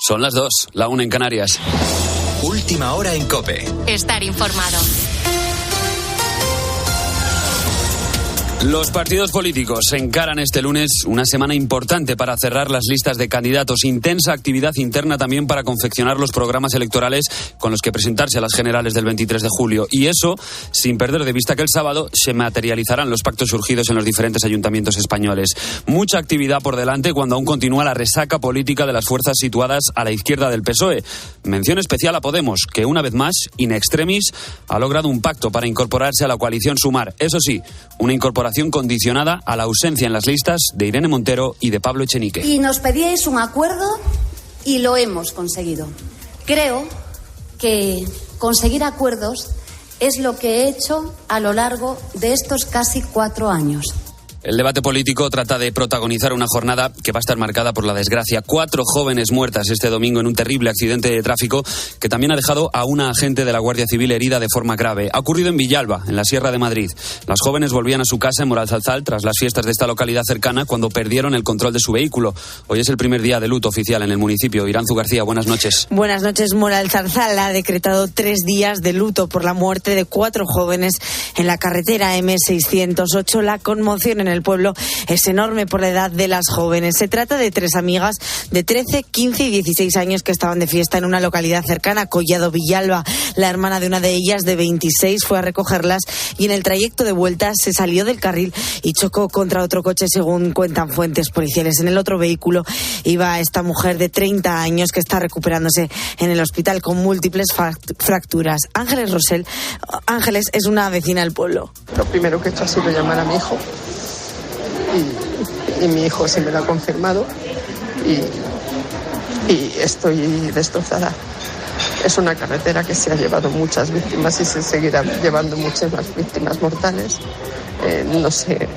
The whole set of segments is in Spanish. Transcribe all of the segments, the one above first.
Son las 2, la 1 en Canarias. Última hora en COPE. Estar informado. Los partidos políticos encaran este lunes una semana importante para cerrar las listas de candidatos. Intensa actividad interna también para confeccionar los programas electorales con los que presentarse a las generales del 23 de julio. Y eso sin perder de vista que el sábado se materializarán los pactos surgidos en los diferentes ayuntamientos españoles. Mucha actividad por delante cuando aún continúa la resaca política de las fuerzas situadas a la izquierda del PSOE. Mención especial a Podemos, que una vez más, in extremis, ha logrado un pacto para incorporarse a la coalición Sumar. Eso sí, una incorporación condicionada a la ausencia en las listas de Irene Montero y de Pablo Echenique. Y nos pedíais un acuerdo y lo hemos conseguido. Creo que conseguir acuerdos es lo que he hecho a lo largo de estos casi 4 años. El debate político trata de protagonizar una jornada que va a estar marcada por la desgracia. 4 jóvenes muertas este domingo en un terrible accidente de tráfico que también ha dejado a una agente de la Guardia Civil herida de forma grave. Ha ocurrido en Villalba, en la Sierra de Madrid. Las jóvenes volvían a su casa en Moralzarzal tras las fiestas de esta localidad cercana cuando perdieron el control de su vehículo. Hoy es el primer día de luto oficial en el municipio. Iranzu García, buenas noches. Buenas noches. Moralzarzal ha decretado 3 días de luto por la muerte de 4 jóvenes en la carretera M608. La conmoción en el pueblo es enorme por la edad de las jóvenes. Se trata de 3 amigas de 13, 15 y 16 años que estaban de fiesta en una localidad cercana, Collado Villalba. La hermana de una de ellas, de 26, fue a recogerlas y en el trayecto de vuelta se salió del carril y chocó contra otro coche, según cuentan fuentes policiales. En el otro vehículo iba esta mujer de 30 años que está recuperándose en el hospital con múltiples fracturas. Ángeles es una vecina del pueblo. Lo primero que he hecho ha sido llamar a mi hijo. Y mi hijo sí me lo ha confirmado y estoy destrozada. Es una carretera que se ha llevado muchas víctimas y se seguirá llevando muchas más víctimas mortales. No sé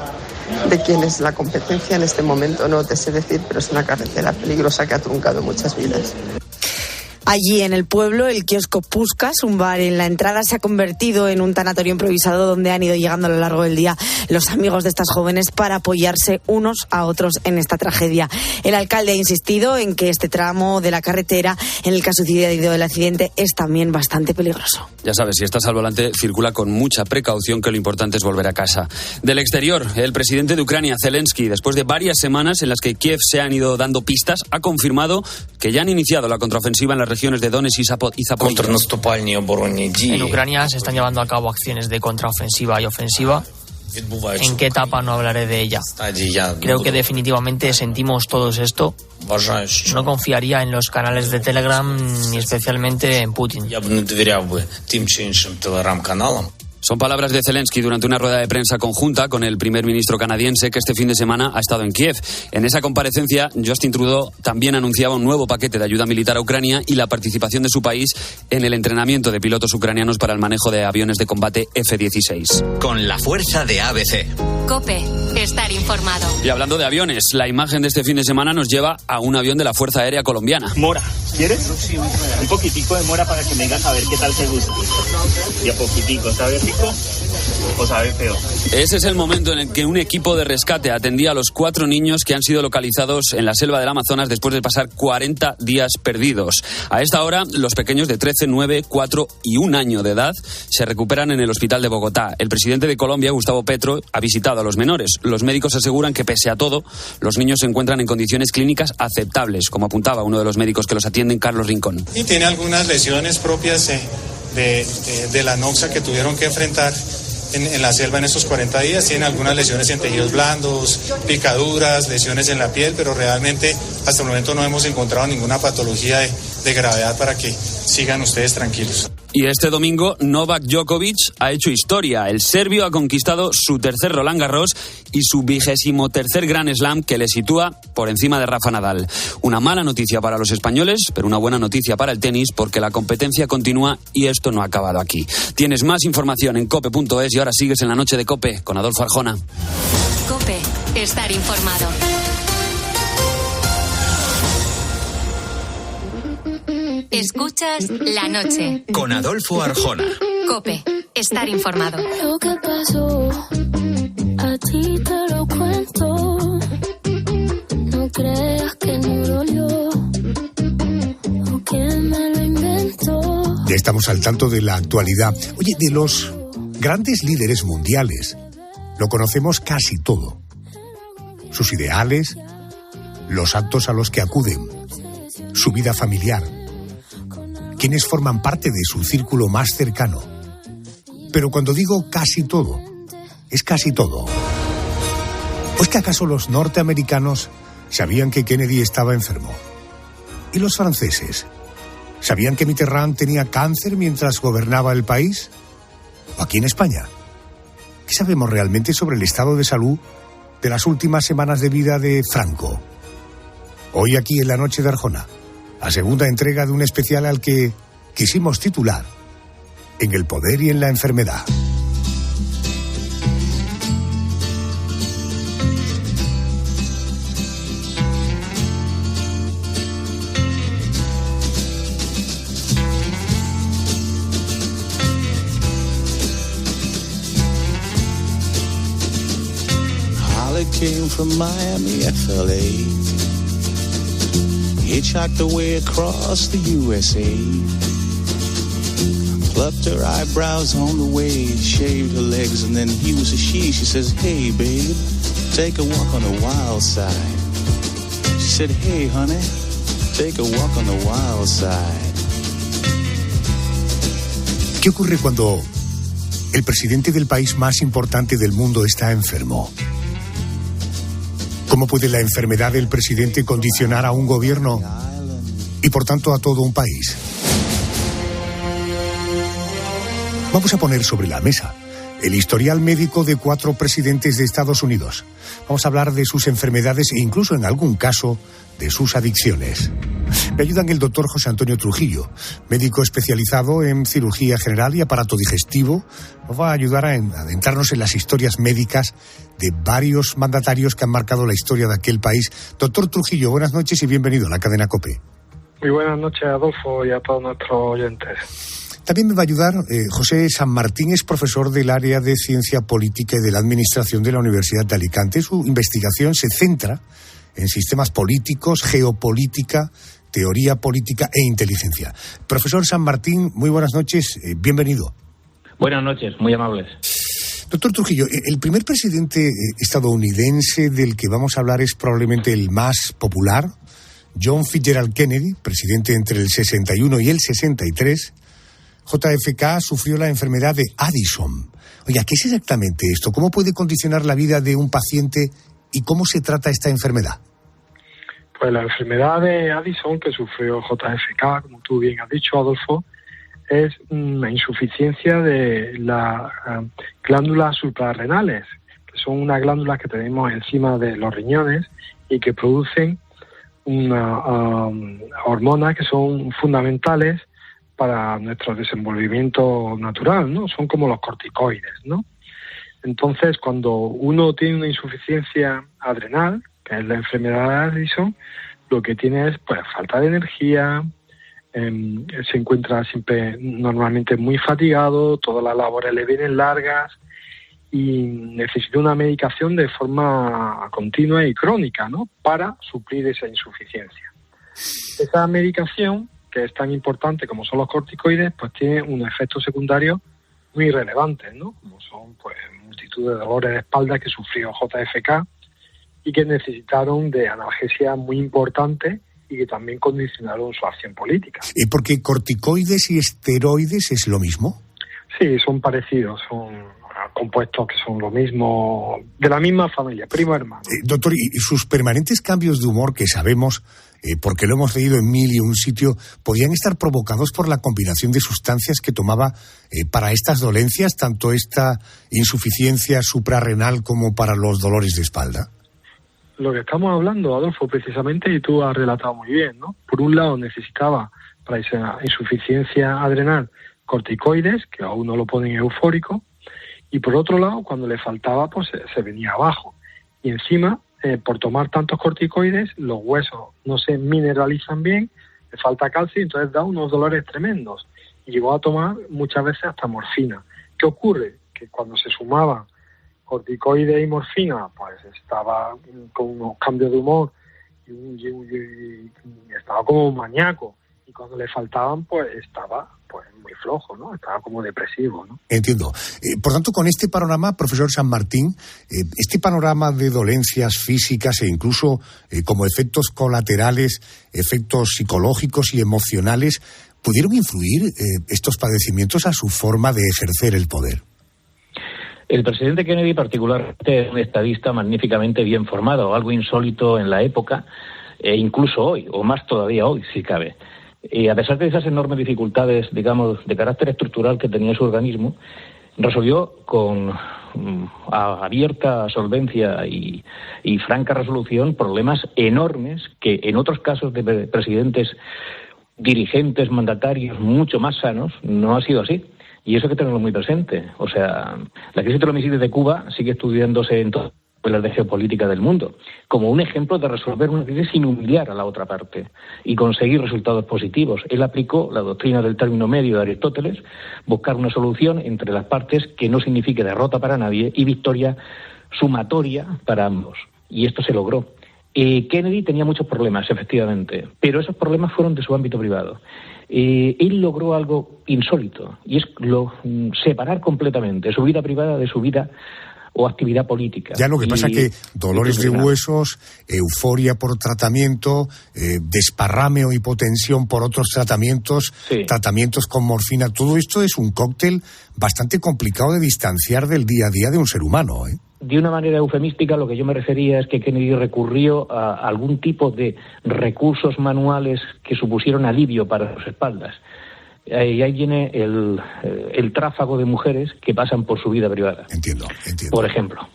de quién es la competencia en este momento, no te sé decir, pero es una carretera peligrosa que ha truncado muchas vidas. Allí en el pueblo, el kiosco Puskas, un bar en la entrada, se ha convertido en un tanatorio improvisado donde han ido llegando a lo largo del día los amigos de estas jóvenes para apoyarse unos a otros en esta tragedia. El alcalde ha insistido en que este tramo de la carretera, en el que ha sucedido el accidente, es también bastante peligroso. Ya sabes, si estás al volante, circula con mucha precaución, que lo importante es volver a casa. Del exterior, el presidente de Ucrania, Zelensky, después de varias semanas en las que Kiev se han ido dando pistas, ha confirmado que ya han iniciado la contraofensiva en las regiones de Donetsk y Zaporizhia. En Ucrania se están llevando a cabo acciones de contraofensiva y ofensiva. ¿En qué etapa? No hablaré de ella. Creo que definitivamente sentimos todos esto. No confiaría en los canales de Telegram ni especialmente en Putin. Son palabras de Zelensky durante una rueda de prensa conjunta con el primer ministro canadiense, que este fin de semana ha estado en Kiev. En esa comparecencia, Justin Trudeau también anunciaba un nuevo paquete de ayuda militar a Ucrania y la participación de su país en el entrenamiento de pilotos ucranianos para el manejo de aviones de combate F-16. Con la fuerza de ABC. COPE. Estar informado. Y hablando de aviones, la imagen de este fin de semana nos lleva a un avión de la Fuerza Aérea Colombiana. Mora, ¿quieres? Un poquitico de mora para que vengas a ver qué tal te gusta. Y a poquitico, ¿sabe rico o sabe feo? Ese es el momento en el que un equipo de rescate atendía a los 4 niños que han sido localizados en la selva del Amazonas después de pasar 40 días perdidos. A esta hora, los pequeños de 13, 9, 4 y 1 año de edad se recuperan en el hospital de Bogotá. El presidente de Colombia, Gustavo Petro, ha visitado a los menores. Los médicos aseguran que, pese a todo, los niños se encuentran en condiciones clínicas aceptables, como apuntaba uno de los médicos que los atienden, Carlos Rincón. Y tiene algunas lesiones propias de la noxa que tuvieron que enfrentar en la selva en estos 40 días. Tienen algunas lesiones en tejidos blandos, picaduras, lesiones en la piel, pero realmente hasta el momento no hemos encontrado ninguna patología de gravedad para que sigan ustedes tranquilos. Y este domingo, Novak Djokovic ha hecho historia. El serbio ha conquistado su tercer Roland Garros y su 23º Grand Slam, que le sitúa por encima de Rafa Nadal. Una mala noticia para los españoles, pero una buena noticia para el tenis, porque la competencia continúa y esto no ha acabado aquí. Tienes más información en cope.es y ahora sigues en la noche de COPE con Adolfo Arjona. COPE. Estar informado. Escuchas La Noche. Con Adolfo Arjona. COPE. Estar informado. Lo que pasó, a ti te lo cuento. No creas que no dolió. Ya estamos al tanto de la actualidad. Oye, de los grandes líderes mundiales, lo conocemos casi todo. Sus ideales, los actos a los que acuden, su vida familiar, quienes forman parte de su círculo más cercano. Pero cuando digo casi todo, es casi todo. ¿O es que acaso los norteamericanos sabían que Kennedy estaba enfermo? ¿Y los franceses? ¿Sabían que Mitterrand tenía cáncer mientras gobernaba el país? ¿O aquí en España? ¿Qué sabemos realmente sobre el estado de salud de las últimas semanas de vida de Franco? Hoy aquí en La Noche de Arjona, la segunda entrega de un especial al que quisimos titular En el poder y en la enfermedad. Came from Miami, FLA. Hitchhiked away across the USA. Plucked her eyebrows on the way, shaved her legs, and then he was a she. She says, hey, babe, take a walk on the wild side. She said, hey, honey, take a walk on the wild side. ¿Qué ocurre cuando el presidente del país más importante del mundo está enfermo? ¿Cómo puede la enfermedad del presidente condicionar a un gobierno y por tanto a todo un país? Vamos a poner sobre la mesa el historial médico de 4 presidentes de Estados Unidos. Vamos a hablar de sus enfermedades e incluso en algún caso de sus adicciones. Me ayudan el doctor José Antonio Trujillo, médico especializado en cirugía general y aparato digestivo. Nos va a ayudar a adentrarnos en las historias médicas de varios mandatarios que han marcado la historia de aquel país. Doctor Trujillo, buenas noches y bienvenido a la cadena COPE. Muy buenas noches, Adolfo, y a todos nuestros oyentes. También me va a ayudar José San Martín, es profesor del área de Ciencia Política y de la Administración de la Universidad de Alicante. Su investigación se centra en sistemas políticos, geopolítica, teoría política e inteligencia. Profesor San Martín, muy buenas noches, bienvenido. Buenas noches, muy amables. Doctor Trujillo, el primer presidente estadounidense del que vamos a hablar es probablemente el más popular, John Fitzgerald Kennedy, presidente entre el 61 y el 63. JFK sufrió la enfermedad de Addison. Oiga, ¿qué es exactamente esto? ¿Cómo puede condicionar la vida de un paciente y cómo se trata esta enfermedad? Pues la enfermedad de Addison que sufrió JFK, como tú bien has dicho, Adolfo, es una insuficiencia de las glándulas suprarrenales, que son unas glándulas que tenemos encima de los riñones y que producen una hormonas que son fundamentales para nuestro desenvolvimiento natural, ¿no? Son como los corticoides, ¿no? Entonces, cuando uno tiene una insuficiencia adrenal, que es la enfermedad de Addison, lo que tiene es pues falta de energía, se encuentra siempre normalmente muy fatigado, todas las labores le vienen largas y necesita una medicación de forma continua y crónica, ¿no? Para suplir esa insuficiencia. Esa medicación, que es tan importante como son los corticoides, pues tiene un efecto secundario muy relevante, ¿no? Como son pues multitud de dolores de espalda que sufrió JFK y que necesitaron de analgesia muy importante y que también condicionaron su acción política. ¿Y porque corticoides y esteroides es lo mismo? Sí, son parecidos, son compuestos que son lo mismo, de la misma familia, primo hermano. Doctor, y sus permanentes cambios de humor que sabemos, porque lo hemos leído en 1000 y un sitio, ¿podían estar provocados por la combinación de sustancias que tomaba para estas dolencias, tanto esta insuficiencia suprarrenal como para los dolores de espalda? Lo que estamos hablando, Adolfo, precisamente, y tú has relatado muy bien, ¿no? Por un lado necesitaba para esa insuficiencia adrenal corticoides, que a uno lo ponen eufórico, y por otro lado, cuando le faltaba, pues se venía abajo. Y encima, por tomar tantos corticoides, los huesos no se mineralizan bien, le falta calcio y entonces da unos dolores tremendos. Y llegó a tomar muchas veces hasta morfina. ¿Qué ocurre? Que cuando se sumaban corticoides y morfina, pues estaba con unos cambios de humor y estaba como un maníaco. Y cuando le faltaban, pues estaba pues muy flojo, ¿no? Estaba como depresivo, ¿no? Entiendo. Por tanto, con este panorama, profesor San Martín, este panorama de dolencias físicas e incluso como efectos colaterales, efectos psicológicos y emocionales, ¿pudieron influir estos padecimientos a su forma de ejercer el poder? El presidente Kennedy particularmente es un estadista magníficamente bien formado, algo insólito en la época, e incluso hoy, o más todavía hoy, si cabe. A pesar de esas enormes dificultades, digamos, de carácter estructural que tenía su organismo, resolvió con abierta solvencia y franca resolución problemas enormes que en otros casos de presidentes, dirigentes, mandatarios mucho más sanos, no ha sido así. Y eso hay que tenerlo muy presente. O sea, la crisis de los misiles de Cuba sigue estudiándose en todas las de geopolítica del mundo, como un ejemplo de resolver una crisis sin humillar a la otra parte y conseguir resultados positivos. Él aplicó la doctrina del término medio de Aristóteles, buscar una solución entre las partes que no signifique derrota para nadie y victoria sumatoria para ambos. Y esto se logró. Kennedy tenía muchos problemas, efectivamente, pero esos problemas fueron de su ámbito privado. Él logró algo insólito, y es separar completamente su vida privada de su vida o actividad política. Ya, lo que pasa que dolores de huesos, euforia por tratamiento, desparrame o hipotensión por otros tratamientos, tratamientos con morfina, todo esto es un cóctel bastante complicado de distanciar del día a día de un ser humano, ¿eh? De una manera eufemística, lo que yo me refería es que Kennedy recurrió a algún tipo de recursos manuales que supusieron alivio para sus espaldas. Y ahí viene el tráfago de mujeres que pasan por su vida privada. Entiendo. Por ejemplo.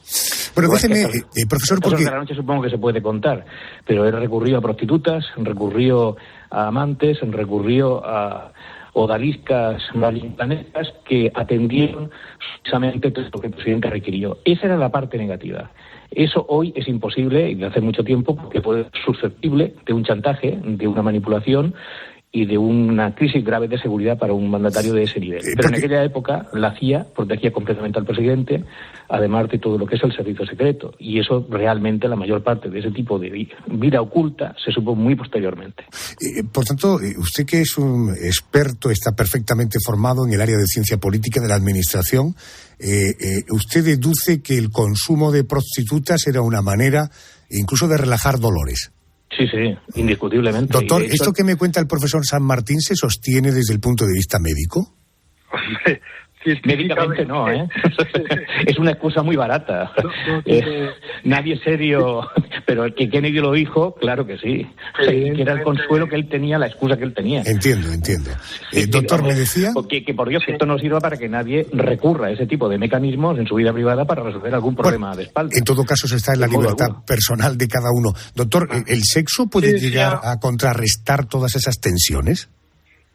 Pero déjeme, profesor, porque... Eso de la noche supongo que se puede contar, pero él recurrió a prostitutas, recurrió a amantes, recurrió a odaliscas malintanescas que atendieron precisamente todo lo que el presidente requirió. Esa era la parte negativa. Eso hoy es imposible, y de hace mucho tiempo, porque puede ser susceptible de un chantaje, de una manipulación y de una crisis grave de seguridad para un mandatario de ese nivel. Pero en aquella época la CIA protegía completamente al presidente, además de todo lo que es el servicio secreto. Y eso realmente, la mayor parte de ese tipo de vida oculta, se supo muy posteriormente. Por tanto, usted que es un experto, está perfectamente formado en el área de ciencia política de la administración, usted deduce que el consumo de prostitutas era una manera incluso de relajar dolores. Sí, indiscutiblemente. Doctor, ¿esto que me cuenta el profesor San Martín se sostiene desde el punto de vista médico? Médicamente no, ¿eh? Es una excusa muy barata. Nadie serio, pero el que Kennedy lo dijo, claro que sí. O sea, que era el consuelo que él tenía, la excusa que él tenía. Entiendo. Doctor, ¿me decía? Que por Dios, que esto no sirva para que nadie recurra a ese tipo de mecanismos en su vida privada para resolver algún problema de espalda. En todo caso, se está en la libertad personal de cada uno. Doctor, ¿el sexo puede llegar a contrarrestar todas esas tensiones?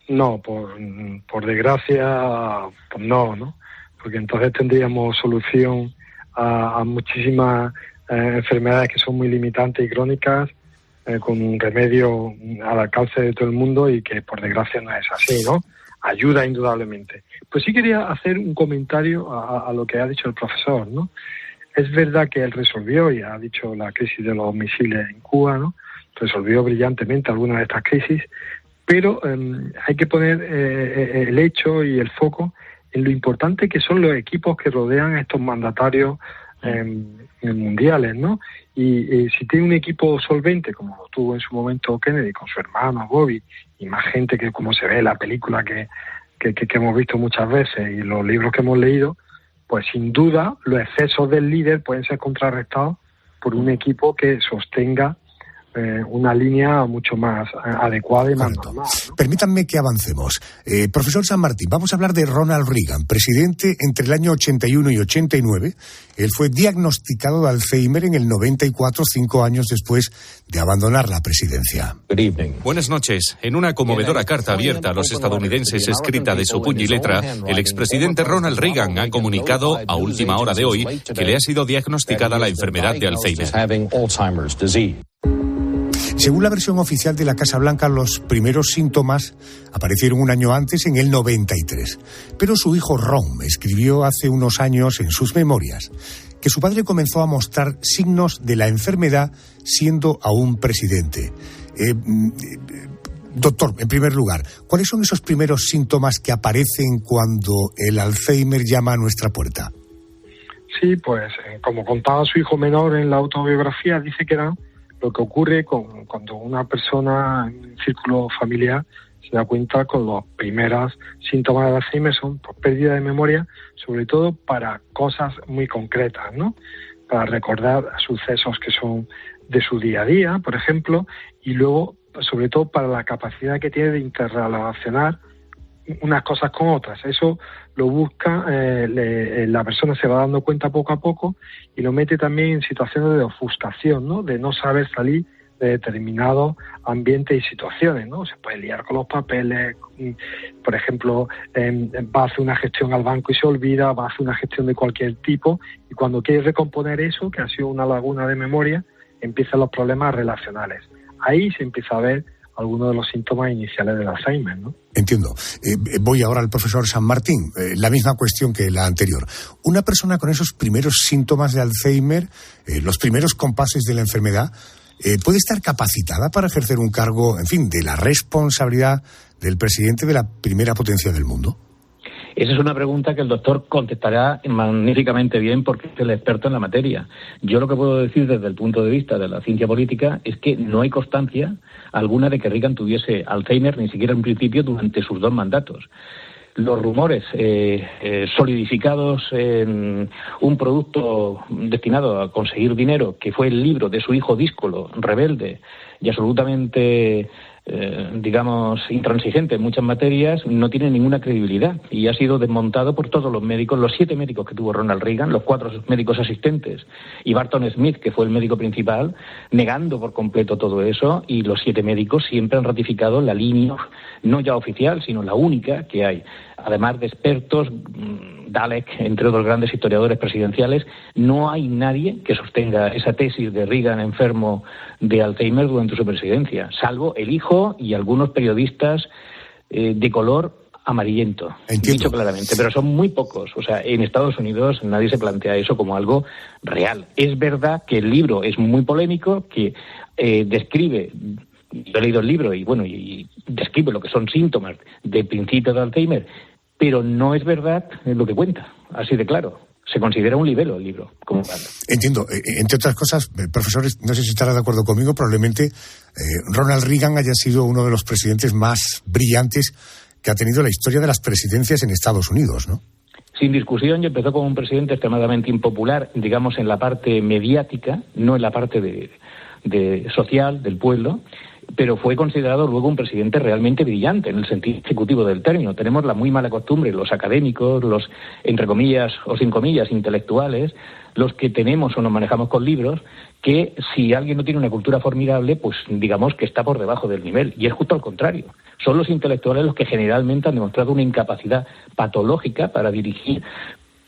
No, por desgracia, pues no, porque entonces tendríamos solución a muchísimas enfermedades que son muy limitantes y crónicas, con un remedio al alcance de todo el mundo y que por desgracia no es así, ¿no? Ayuda indudablemente. Pues sí quería hacer un comentario a lo que ha dicho el profesor, ¿no? Es verdad que él resolvió, y ha dicho la crisis de los misiles en Cuba, ¿no? Resolvió brillantemente algunas de estas crisis, pero hay que poner el hecho y el foco en lo importante que son los equipos que rodean a estos mandatarios mundiales, ¿no? Y si tiene un equipo solvente, como lo tuvo en su momento Kennedy con su hermano Bobby, y más gente que, como se ve en la película que hemos visto muchas veces y los libros que hemos leído, pues sin duda los excesos del líder pueden ser contrarrestados por un equipo que sostenga una línea mucho más adecuada y más normal, ¿no? Permítanme que avancemos. Profesor San Martín, vamos a hablar de Ronald Reagan, presidente entre el año 81 y 89. Él fue diagnosticado de Alzheimer en el 94, 5 años después de abandonar la presidencia. Buenas noches. En una conmovedora carta abierta a los estadounidenses escrita de su puño y letra, el expresidente Ronald Reagan ha comunicado a última hora de hoy que le ha sido diagnosticada la enfermedad de Alzheimer. Según la versión oficial de la Casa Blanca, los primeros síntomas aparecieron un año antes, en el 93. Pero su hijo Ron escribió hace unos años en sus memorias que su padre comenzó a mostrar signos de la enfermedad siendo aún presidente. Doctor, en primer lugar, ¿cuáles son esos primeros síntomas que aparecen cuando el Alzheimer llama a nuestra puerta? Sí, pues como contaba su hijo menor en la autobiografía, dice que era lo que ocurre cuando una persona en un círculo familiar se da cuenta con los primeros síntomas de Alzheimer son pues, pérdida de memoria, sobre todo para cosas muy concretas, ¿no? Para recordar sucesos que son de su día a día, por ejemplo, y luego, sobre todo, para la capacidad que tiene de interrelacionar unas cosas con otras. Eso lo busca, la persona se va dando cuenta poco a poco y lo mete también en situaciones de ofuscación, ¿no? De no saber salir de determinados ambientes y situaciones, ¿no? Se puede liar con los papeles, por ejemplo, va a hacer una gestión al banco y se olvida, va a hacer una gestión de cualquier tipo y cuando quiere recomponer eso, que ha sido una laguna de memoria, empiezan los problemas relacionales. Ahí se empieza a ver algunos de los síntomas iniciales del Alzheimer, ¿no? Entiendo. Voy ahora al profesor San Martín. La misma cuestión que la anterior. Una persona con esos primeros síntomas de Alzheimer, los primeros compases de la enfermedad, ¿puede estar capacitada para ejercer un cargo, en fin, de la responsabilidad del presidente de la primera potencia del mundo? Esa es una pregunta que el doctor contestará magníficamente bien porque es el experto en la materia. Yo lo que puedo decir desde el punto de vista de la ciencia política es que no hay constancia alguna de que Reagan tuviese Alzheimer, ni siquiera en principio, durante sus 2 mandatos. Los rumores solidificados en un producto destinado a conseguir dinero, que fue el libro de su hijo díscolo, rebelde y absolutamente intransigente en muchas materias, no tiene ninguna credibilidad y ha sido desmontado por todos los médicos, los 7 médicos que tuvo Ronald Reagan, los 4 médicos asistentes y Barton Smith, que fue el médico principal, negando por completo todo eso, y los 7 médicos siempre han ratificado la línea, no ya oficial, sino la única que hay. Además de expertos, Dalek, entre otros grandes historiadores presidenciales, no hay nadie que sostenga esa tesis de Reagan enfermo de Alzheimer durante su presidencia, salvo el hijo y algunos periodistas de color amarillento, dicho claramente, pero son muy pocos. O sea, en Estados Unidos nadie se plantea eso como algo real. Es verdad que el libro es muy polémico, que describe... Yo he leído el libro y describe lo que son síntomas de principio de Alzheimer, pero no es verdad lo que cuenta, así de claro. Se considera un libelo el libro, como tal. Entiendo. Entre otras cosas, profesores, no sé si estará de acuerdo conmigo, probablemente Ronald Reagan haya sido uno de los presidentes más brillantes que ha tenido la historia de las presidencias en Estados Unidos, ¿no? Sin discusión, y empezó como un presidente extremadamente impopular, digamos, en la parte mediática, no en la parte de social del pueblo, pero fue considerado luego un presidente realmente brillante en el sentido ejecutivo del término. Tenemos la muy mala costumbre, los académicos, los, entre comillas o sin comillas, intelectuales, los que tenemos o nos manejamos con libros, que si alguien no tiene una cultura formidable, pues digamos que está por debajo del nivel. Y es justo al contrario. Son los intelectuales los que generalmente han demostrado una incapacidad patológica para dirigir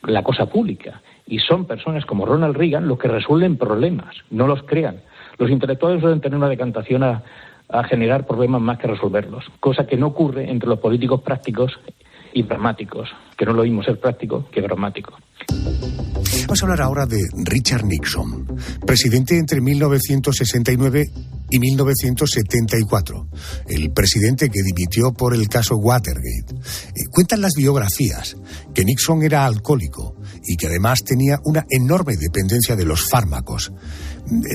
la cosa pública. Y son personas como Ronald Reagan los que resuelven problemas, no los crean. Los intelectuales suelen tener una decantación a generar problemas más que resolverlos, cosa que no ocurre entre los políticos prácticos y pragmáticos, que no es lo mismo ser práctico que pragmático. Vamos a hablar ahora de Richard Nixon, presidente entre 1969 y 1974, el presidente que dimitió por el caso Watergate. Cuentan las biografías que Nixon era alcohólico y que además tenía una enorme dependencia de los fármacos.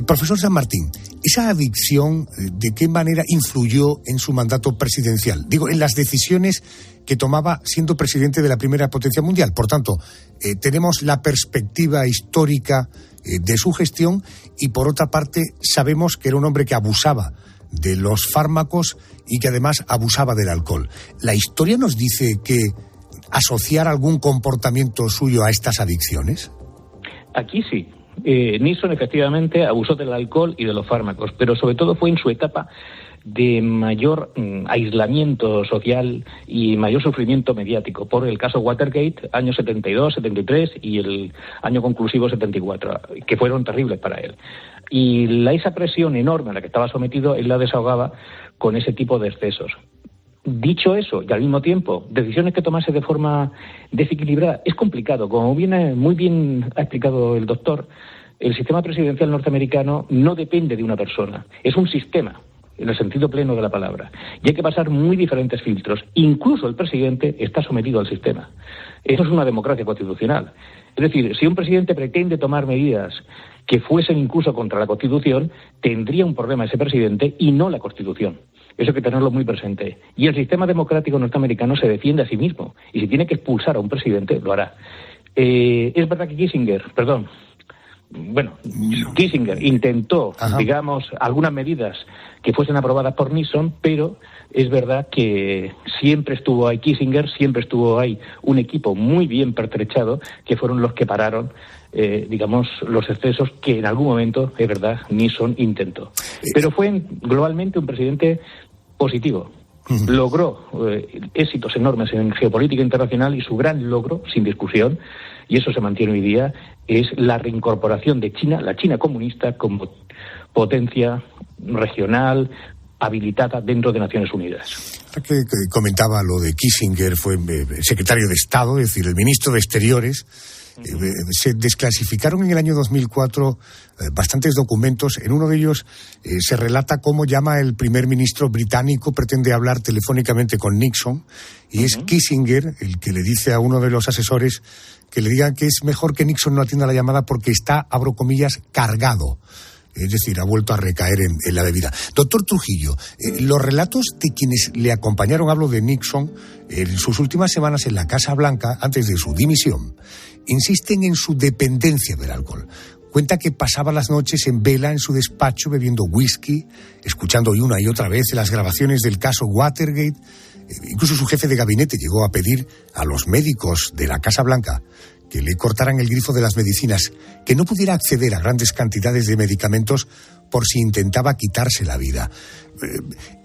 Profesor San Martín, ¿esa adicción de qué manera influyó en su mandato presidencial? Digo, en las decisiones que tomaba siendo presidente de la primera potencia mundial. Por tanto, tenemos la perspectiva histórica de su gestión y, por otra parte, sabemos que era un hombre que abusaba de los fármacos y que además abusaba del alcohol. ¿La historia nos dice que asociar algún comportamiento suyo a estas adicciones? Aquí sí. Nixon efectivamente abusó del alcohol y de los fármacos, pero sobre todo fue en su etapa de mayor aislamiento social y mayor sufrimiento mediático por el caso Watergate, años 72, 73 y el año conclusivo 74, que fueron terribles para él. Y esa presión enorme a la que estaba sometido, él la desahogaba con ese tipo de excesos. Dicho eso, y al mismo tiempo, decisiones que tomase de forma desequilibrada, es complicado. Como muy bien ha explicado el doctor, el sistema presidencial norteamericano no depende de una persona, es un sistema. en el sentido pleno de la palabra. Y hay que pasar muy diferentes filtros. Incluso el presidente está sometido al sistema. Eso es una democracia constitucional. Es decir, si un presidente pretende tomar medidas que fuesen incluso contra la Constitución, tendría un problema ese presidente y no la Constitución. Eso hay que tenerlo muy presente. Y el sistema democrático norteamericano se defiende a sí mismo. Y si tiene que expulsar a un presidente, lo hará. Es verdad que Kissinger intentó, digamos, algunas medidas que fuesen aprobadas por Nixon, pero es verdad que siempre estuvo ahí Kissinger, siempre estuvo ahí un equipo muy bien pertrechado, que fueron los que pararon, digamos, los excesos que en algún momento, es verdad, Nixon intentó. Pero fue globalmente un presidente positivo. Logró éxitos enormes en geopolítica internacional y su gran logro, sin discusión, y eso se mantiene hoy día, es la reincorporación de China, la China comunista, como potencia regional habilitada dentro de Naciones Unidas. Que comentaba lo de Kissinger, fue secretario de Estado, es decir, el ministro de Exteriores. Se desclasificaron en el año 2004 bastantes documentos. En uno de ellos se relata cómo llama el primer ministro británico, pretende hablar telefónicamente con Nixon, y es Kissinger el que le dice a uno de los asesores que le diga que es mejor que Nixon no atienda la llamada porque está, abro comillas, cargado. Es decir, ha vuelto a recaer en la bebida. Doctor Trujillo, los relatos de quienes le acompañaron, hablo de Nixon, en sus últimas semanas en la Casa Blanca, antes de su dimisión, insisten en su dependencia del alcohol. Cuenta que pasaba las noches en vela en su despacho bebiendo whisky, escuchando una y otra vez las grabaciones del caso Watergate. Incluso su jefe de gabinete llegó a pedir a los médicos de la Casa Blanca que le cortaran el grifo de las medicinas, que no pudiera acceder a grandes cantidades de medicamentos por si intentaba quitarse la vida.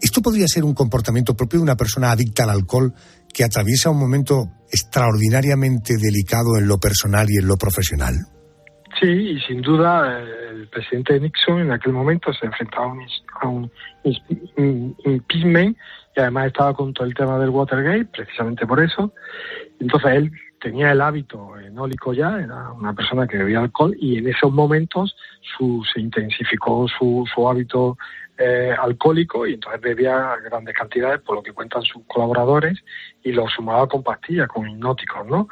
¿Esto podría ser un comportamiento propio de una persona adicta al alcohol que atraviesa un momento extraordinariamente delicado en lo personal y en lo profesional? Sí, y sin duda el presidente Nixon en aquel momento se enfrentaba a un impeachment y además estaba con todo el tema del Watergate, precisamente por eso. Entonces él tenía el hábito enólico ya, era una persona que bebía alcohol y en esos momentos se intensificó su hábito alcohólico y entonces bebía grandes cantidades, por lo que cuentan sus colaboradores, y lo sumaba con pastillas, con hipnóticos, ¿no?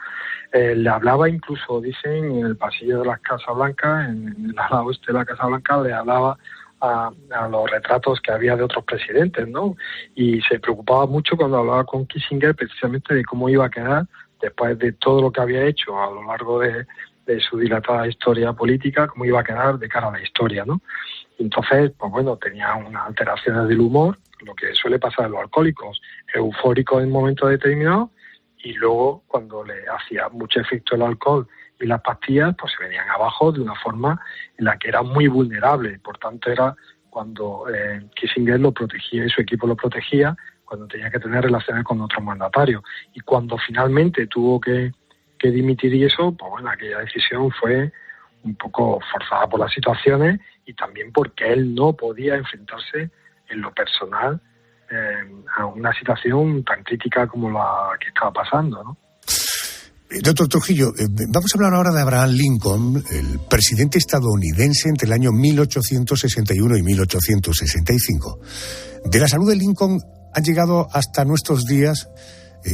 Le hablaba incluso, dicen, en el pasillo de la Casa Blanca, en el ala oeste de la Casa Blanca, le hablaba a los retratos que había de otros presidentes, ¿no? Y se preocupaba mucho cuando hablaba con Kissinger precisamente de cómo iba a quedar después de todo lo que había hecho a lo largo de su dilatada historia política, cómo iba a quedar de cara a la historia, ¿no? Entonces, pues bueno, tenía unas alteraciones del humor, lo que suele pasar a los alcohólicos, eufóricos en momentos determinados, y luego cuando le hacía mucho efecto el alcohol y las pastillas, pues se venían abajo de una forma en la que era muy vulnerable. Por tanto, era cuando Kissinger lo protegía y su equipo lo protegía, cuando tenía que tener relaciones con otros mandatarios. Y cuando finalmente tuvo que dimitir y eso, pues bueno, aquella decisión fue un poco forzada por las situaciones y también porque él no podía enfrentarse en lo personal a una situación tan crítica como la que estaba pasando, ¿no? Doctor Trujillo, vamos a hablar ahora de Abraham Lincoln, el presidente estadounidense entre el año 1861 y 1865. De la salud de Lincoln han llegado hasta nuestros días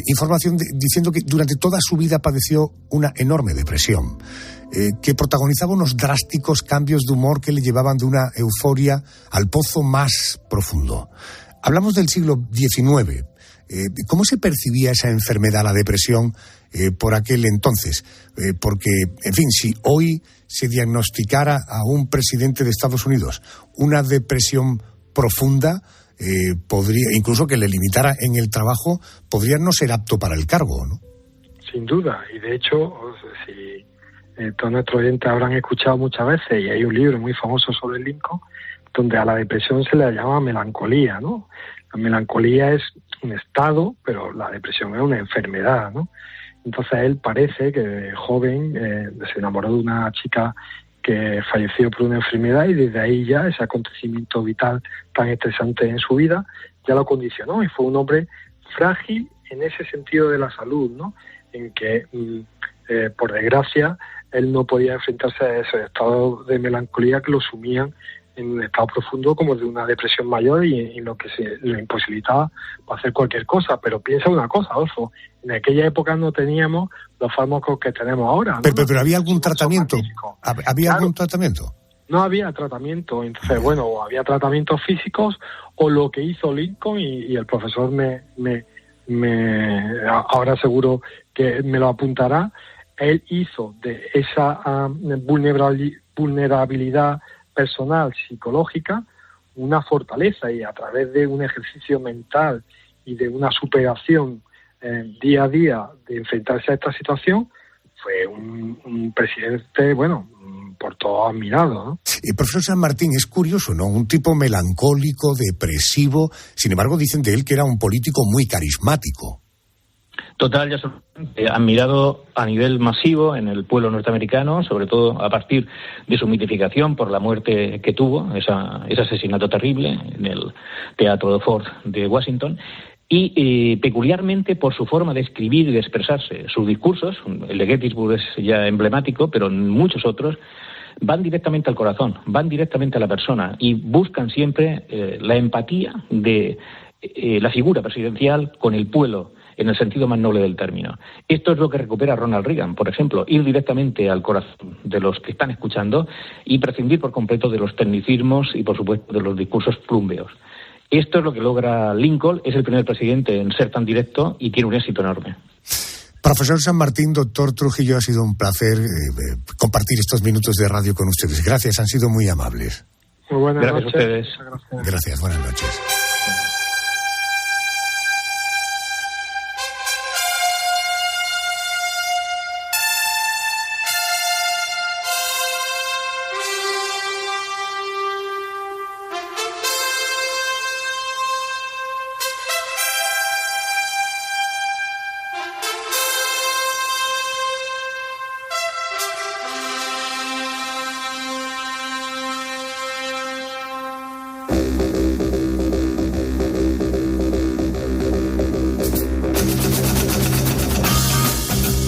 información diciendo que durante toda su vida padeció una enorme depresión, que protagonizaba unos drásticos cambios de humor que le llevaban de una euforia al pozo más profundo. Hablamos del siglo XIX. ¿Cómo se percibía esa enfermedad, la depresión, por aquel entonces? Porque, en fin, si hoy se diagnosticara a un presidente de Estados Unidos una depresión profunda, podría, incluso que le limitara en el trabajo, podría no ser apto para el cargo, ¿no? Sin duda, y de hecho, si todos nuestros oyentes habrán escuchado muchas veces, y hay un libro muy famoso sobre Lincoln, donde a la depresión se le llama melancolía, ¿no? La melancolía es un estado, pero la depresión es una enfermedad, ¿no? Entonces él parece que de joven se enamoró de una chica que falleció por una enfermedad y desde ahí ya ese acontecimiento vital tan estresante en su vida ya lo condicionó y fue un hombre frágil en ese sentido de la salud, ¿no? En que, por desgracia, él no podía enfrentarse a esos estados de melancolía que lo sumían en un estado profundo como de una depresión mayor y lo que lo imposibilitaba para hacer cualquier cosa. Pero piensa una cosa, Adolfo, en aquella época no teníamos los fármacos que tenemos ahora, ¿no? Pero ¿había algún tratamiento? ¿Había algún tratamiento? No había tratamiento, entonces o había tratamientos físicos o lo que hizo Lincoln y el profesor ahora seguro que me lo apuntará. Él hizo de esa vulnerabilidad personal, psicológica, una fortaleza, y a través de un ejercicio mental y de una superación día a día de enfrentarse a esta situación, fue un presidente, por todo admirado, ¿no? Profesor San Martín, es curioso, ¿no? Un tipo melancólico, depresivo, sin embargo dicen de él que era un político muy carismático. Total, ya admirado a nivel masivo en el pueblo norteamericano, sobre todo a partir de su mitificación por la muerte que tuvo, ese asesinato terrible en el Teatro de Ford de Washington, y peculiarmente por su forma de escribir y de expresarse. Sus discursos, el de Gettysburg es ya emblemático, pero muchos otros van directamente al corazón, van directamente a la persona y buscan siempre la empatía de la figura presidencial con el pueblo, en el sentido más noble del término. Esto es lo que recupera Ronald Reagan, por ejemplo, ir directamente al corazón de los que están escuchando y prescindir por completo de los tecnicismos y, por supuesto, de los discursos plumbeos. Esto es lo que logra Lincoln, es el primer presidente en ser tan directo y tiene un éxito enorme. Profesor San Martín, doctor Trujillo, ha sido un placer compartir estos minutos de radio con ustedes. Gracias, han sido muy amables. Muy buenas noches. Gracias a ustedes. Gracias, buenas noches.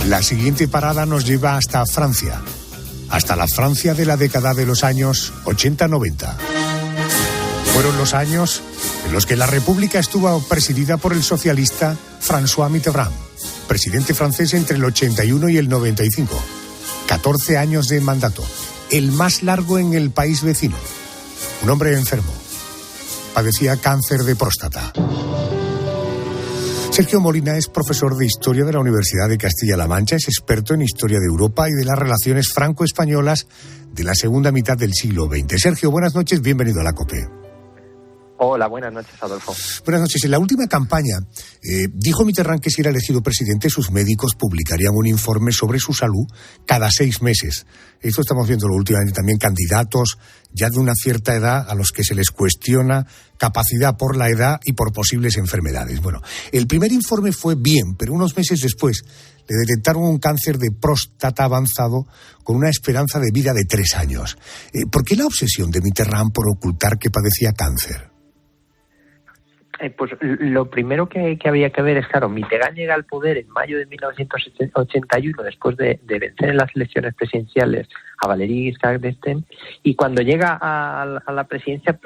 La siguiente parada nos lleva hasta Francia, hasta la Francia de la década de los años 80-90. Fueron los años en los que la República estuvo presidida por el socialista François Mitterrand, presidente francés entre el 81 y el 95. 14 años de mandato, el más largo en el país vecino. Un hombre enfermo. Padecía cáncer de próstata. Sergio Molina es profesor de Historia de la Universidad de Castilla-La Mancha, es experto en Historia de Europa y de las relaciones franco-españolas de la segunda mitad del siglo XX. Sergio, buenas noches, bienvenido a la COPE. Hola, buenas noches, Adolfo. Buenas noches. En la última campaña dijo Mitterrand que si era elegido presidente, sus médicos publicarían un informe sobre su salud cada 6 meses. Esto estamos viendo últimamente también, candidatos ya de una cierta edad a los que se les cuestiona capacidad por la edad y por posibles enfermedades. Bueno, el primer informe fue bien, pero unos meses después le detectaron un cáncer de próstata avanzado con una esperanza de vida de 3 años. ¿Por qué la obsesión de Mitterrand por ocultar que padecía cáncer? Pues lo primero que había que ver es, claro, Mitterrand llega al poder en mayo de 1981 después de vencer en las elecciones presidenciales a Valéry Giscard d'Estaing, y cuando llega a la presidencia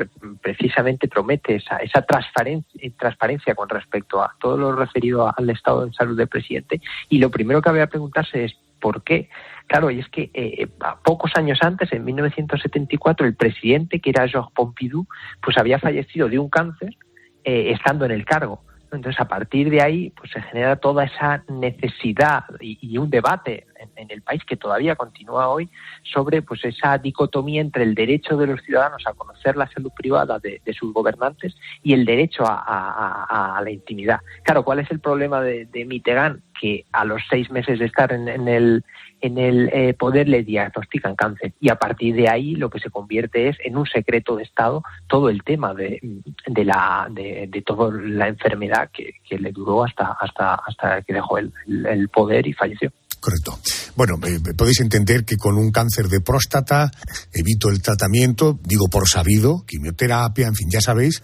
precisamente promete esa transparencia con respecto a todo lo referido al estado de salud del presidente, y lo primero que había que preguntarse es ¿por qué? Claro, y es que pocos años antes, en 1974, el presidente, que era Georges Pompidou, pues había fallecido de un cáncer estando en el cargo. Entonces, a partir de ahí, pues se genera toda esa necesidad y un debate en el país que todavía continúa hoy sobre pues esa dicotomía entre el derecho de los ciudadanos a conocer la salud privada de sus gobernantes y el derecho a la intimidad. Claro, ¿cuál es el problema de Mitterrand? Que a los 6 meses de estar en el poder le diagnostican cáncer, y a partir de ahí lo que se convierte es en un secreto de Estado todo el tema de toda la enfermedad que le duró hasta que dejó el poder y falleció. Correcto. Bueno, podéis entender que con un cáncer de próstata evito el tratamiento, digo por sabido, quimioterapia, en fin, ya sabéis.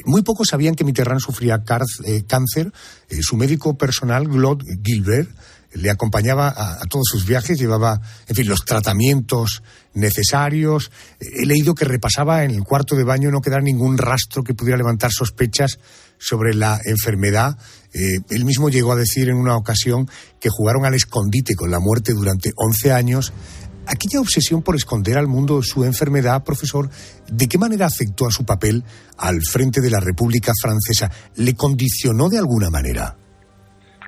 Muy pocos sabían que Mitterrand sufría cáncer. Su médico personal, Claude Gilbert, le acompañaba a todos sus viajes, llevaba, en fin, los tratamientos necesarios. He leído que repasaba en el cuarto de baño no quedar ningún rastro que pudiera levantar sospechas sobre la enfermedad. Él mismo llegó a decir en una ocasión que jugaron al escondite con la muerte durante 11 años. Aquella obsesión por esconder al mundo su enfermedad, profesor, ¿de qué manera afectó a su papel al frente de la República Francesa? ¿Le condicionó de alguna manera?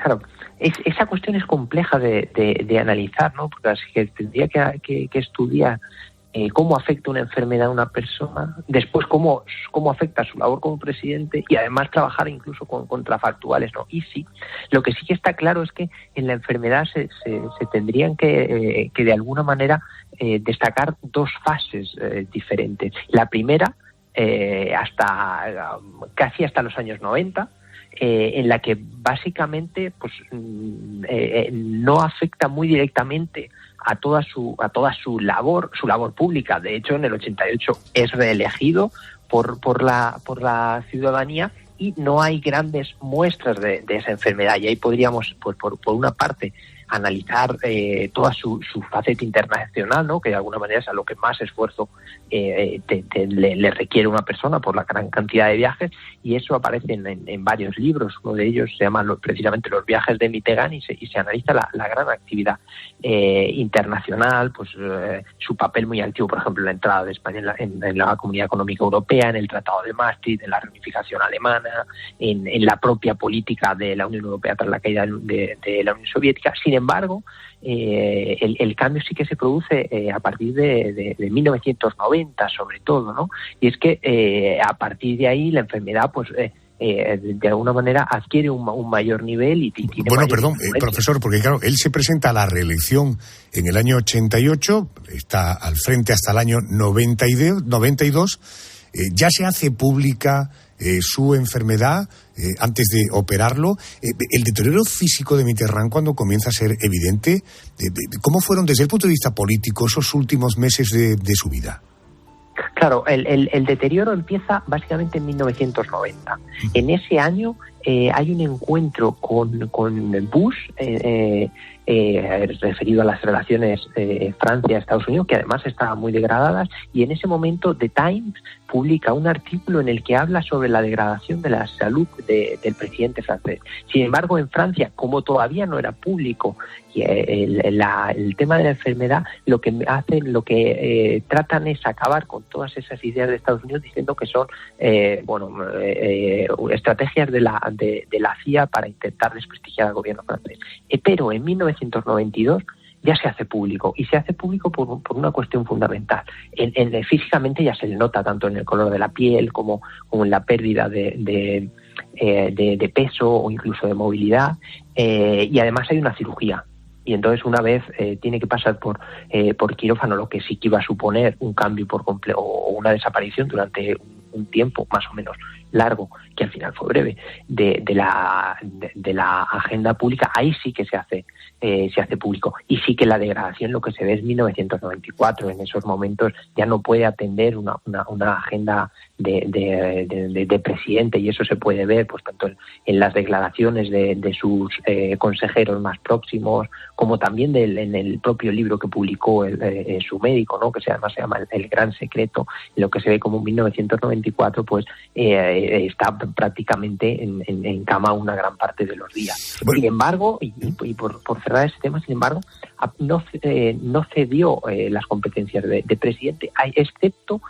Claro, esa cuestión es compleja de analizar, ¿no? Porque así que tendría que estudiar cómo afecta una enfermedad a una persona, después cómo afecta su labor como presidente y además trabajar incluso con contrafactuales, ¿no? Y sí, lo que sí que está claro es que en la enfermedad se tendrían que de alguna manera destacar dos fases diferentes. La primera, casi hasta los años 90, en la que básicamente pues no afecta muy directamente a toda su labor pública. De hecho, en el 88 es reelegido por la ciudadanía y no hay grandes muestras de esa enfermedad. Y ahí podríamos, por una parte, analizar toda su faceta internacional, ¿no? Que de alguna manera es a lo que más esfuerzo le requiere una persona por la gran cantidad de viajes, y eso aparece en varios libros. Uno de ellos se llama precisamente Los viajes de Mitterrand, y se analiza la gran actividad internacional, pues su papel muy activo, por ejemplo, en la entrada de España en la Comunidad Económica Europea, en el Tratado de Maastricht, en la reunificación alemana, en la propia política de la Unión Europea tras la caída de la Unión Soviética. Sin embargo, el cambio sí que se produce a partir de 1990, sobre todo, ¿no? Y es que a partir de ahí la enfermedad, pues de alguna manera adquiere un mayor nivel y tiene. Bueno, perdón, profesor, porque claro, él se presenta a la reelección en el año 88, está al frente hasta el año 92, ya se hace pública su enfermedad antes de operarlo. El deterioro físico de Mitterrand, cuando comienza a ser evidente, ¿cómo fueron desde el punto de vista político esos últimos meses de su vida? Claro, el deterioro empieza básicamente en 1990. En ese año hay un encuentro con Bush, referido a las relaciones Francia-Estados Unidos, que además estaban muy degradadas, y en ese momento The Times publica un artículo en el que habla sobre la degradación de la salud del presidente francés. Sin embargo, en Francia, como todavía no era público y el tema de la enfermedad, lo que tratan es acabar con todas esas ideas de Estados Unidos, diciendo que son estrategias de la CIA para intentar desprestigiar al gobierno francés. Pero en 1992 ya se hace público, y se hace público por una cuestión fundamental. Físicamente ya se le nota tanto en el color de la piel como en la pérdida de peso o incluso de movilidad, y además hay una cirugía. Y entonces, una vez tiene que pasar por quirófano, lo que sí que iba a suponer un cambio por completo o una desaparición durante un tiempo más o menos largo, que al final fue breve, de la agenda pública. Ahí sí que se hace público, y sí que la degradación, lo que se ve es 1994. En esos momentos ya no puede atender una agenda de presidente, y eso se puede ver pues tanto en las declaraciones de sus consejeros más próximos, como también en el propio libro que publicó su médico, ¿no? Que además se llama El Gran Secreto. Lo que se ve como en 1994 pues está prácticamente en cama una gran parte de los días. Bueno. Sin embargo, y por cerrar ese tema, sin embargo, no cedió las competencias de presidente, excepto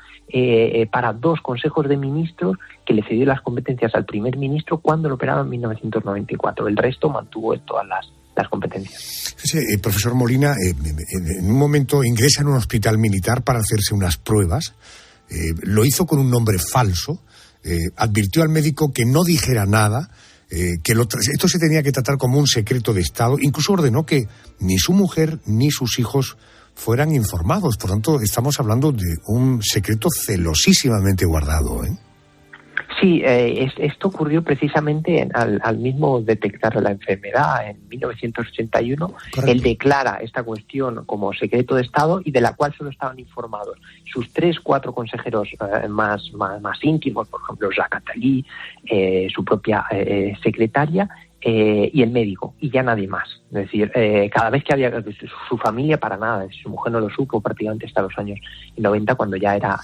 para 2 consejos de ministros, que le cedió las competencias al primer ministro cuando lo operaba en 1994. El resto mantuvo todas las competencias. Sí, profesor Molina, en un momento ingresa en un hospital militar para hacerse unas pruebas. Lo hizo con un nombre falso. Advirtió al médico que no dijera nada, que esto se tenía que tratar como un secreto de Estado. Incluso ordenó que ni su mujer ni sus hijos fueran informados. Por tanto, estamos hablando de un secreto celosísimamente guardado, ¿eh? Sí, esto ocurrió precisamente al mismo detectar la enfermedad en 1981. Correcto. Él declara esta cuestión como secreto de Estado, y de la cual solo estaban informados sus 3-4 consejeros más íntimos, por ejemplo Jacques Attali, su propia secretaria, y el médico, y ya nadie más. Es decir, cada vez que había su familia, para nada, su mujer no lo supo prácticamente hasta los años 90, cuando ya era